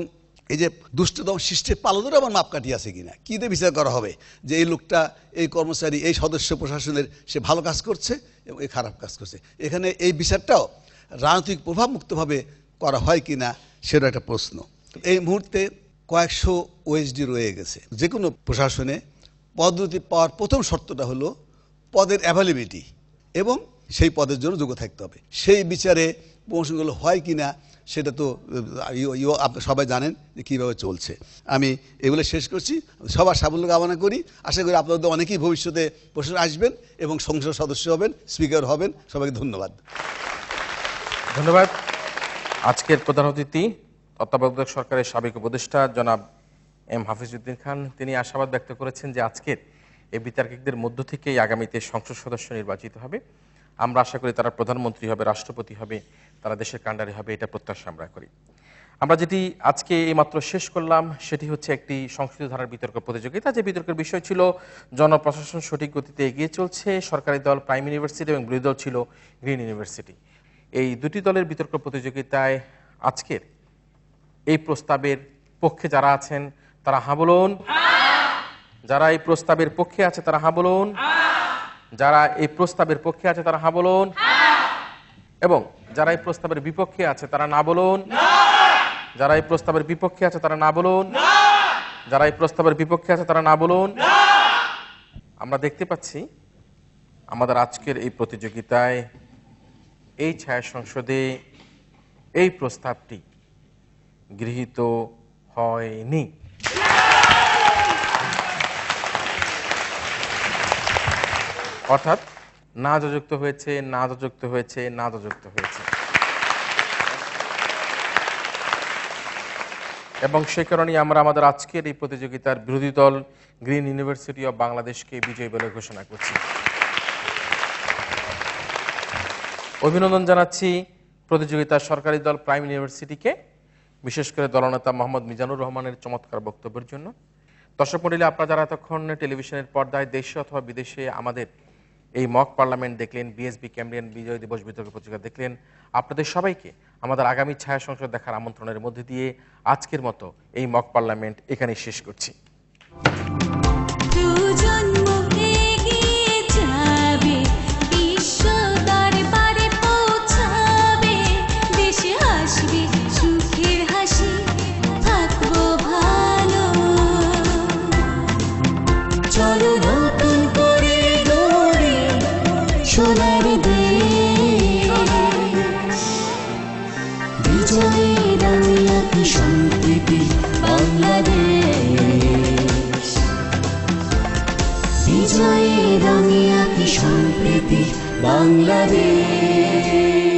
এই যে দুষ্টতম শিষ্টের পালনেরও আমার মাপকাঠি আছে কিনা, কী দিয়ে বিচার করা হবে যে এই লোকটা, এই কর্মচারী, এই সদস্য প্রশাসনের সে ভালো কাজ করছে এবং এই খারাপ কাজ করছে। এখানে এই বিচারটাও রাজনৈতিক প্রভাবমুক্তভাবে করা হয় কিনা সেটা একটা প্রশ্ন। এই মুহূর্তে কয়েকশো ওএসডি রয়ে গেছে। যে কোনো প্রশাসনে পদোন্নতি পাওয়ার প্রথম শর্তটা হলো পদের অ্যাভেলেবিলিটি এবং সেই পদের জন্য যোগ্য থাকতে হবে। সেই বিচারে প্রমোশনগুলো হয় কি না সেটা তো সবাই জানেন যে কীভাবে চলছে। আমি এগুলো শেষ করছি, সবার সাফল্য কামনা করি। আশা করি আপনাদের অনেকেই ভবিষ্যতে প্রশাসন আসবেন এবং সংসদ সদস্য হবেন, স্পিকার হবেন। সবাইকে ধন্যবাদ। ধন্যবাদ। আজকের প্রধান অতিথি তত্ত্বাবধায়ক সরকারের সাবেক উপদেষ্টা জনাব এম হাফিজউদ্দিন খান। তিনি আশাবাদ ব্যক্ত করেছেন যে আজকের এই বিতার্কিকদের মধ্য থেকেই আগামীতে সংসদ সদস্য নির্বাচিত হবে। আমরা আশা করি তারা প্রধানমন্ত্রী হবে, রাষ্ট্রপতি হবে, তারা দেশের কাণ্ডারি হবে, এটা প্রত্যাশা আমরা করি। আমরা যেটি আজকে এইমাত্র শেষ করলাম সেটি হচ্ছে একটি সংশোধিত ধারার বিতর্ক প্রতিযোগিতা। যে বিতর্কের বিষয় ছিল জনপ্রশাসন সঠিক গতিতে এগিয়ে চলছে। সরকারি দল প্রাইম ইউনিভার্সিটি এবং বিরোধী দল ছিল গ্রিন ইউনিভার্সিটি। এই দুটি দলের বিতর্ক প্রতিযোগিতায় আজকের এই প্রস্তাবের পক্ষে যারা আছেন তারা হাঁ বলুন। যারা এই প্রস্তাবের পক্ষে আছে তারা হাঁ বলুন। যারা এই প্রস্তাবের পক্ষে আছে তারা হাঁ বলুন। এবং যারা এই প্রস্তাবের বিপক্ষে আছে তারা না বলুন। যারা এই প্রস্তাবের বিপক্ষে আছে তারা না বলুন। যারা এই প্রস্তাবের বিপক্ষে আছে তারা না বলুন। আমরা দেখতে পাচ্ছি আমাদের আজকের এই প্রতিযোগিতায় এই ছায়া সংসদে এই প্রস্তাবটি গৃহীত হয়নি। অর্থাৎ না যুক্ত হয়েছে, না যুক্ত হয়েছে, না যুক্ত হয়েছে। এবং সেই কারণেই আমরা আমাদের আজকের এই প্রতিযোগিতার বিরোধী দল গ্রিন ইউনিভার্সিটি অব বাংলাদেশকে বিজয়ী বলে ঘোষণা করছি। অভিনন্দন জানাচ্ছি প্রতিযোগিতার সরকারি দল প্রাইম ইউনিভার্সিটিকে, বিশেষ করে দলনেতা মোহাম্মদ মিজানুর রহমানের চমৎকার বক্তব্যের জন্য। দর্শক মণ্ডলী, আপনারা যারা এতক্ষণ টেলিভিশনের পর্দায় দেশে অথবা বিদেশে আমাদের এই মক পার্লামেন্ট দেখলেন, বিএসবি ক্যাম্ব্রিয়ান বিজয় দিবস বিতর্ক প্রতিযোগিতা দেখলেন, আপনাদের সবাইকে আমাদের আগামী ছায়া সংসদ দেখার আমন্ত্রণের মধ্যে দিয়ে আজকের মতো এই মক পার্লামেন্ট এখানেই শেষ করছি। চলো নতুন করে গড়ি সোনার দেশ। বিজয়ের আমিয়াতি সম্প্রীতি বাংলাদেশ। বিজয়ের আমিয়াতি সম্প্রীতি বাংলাদেশ।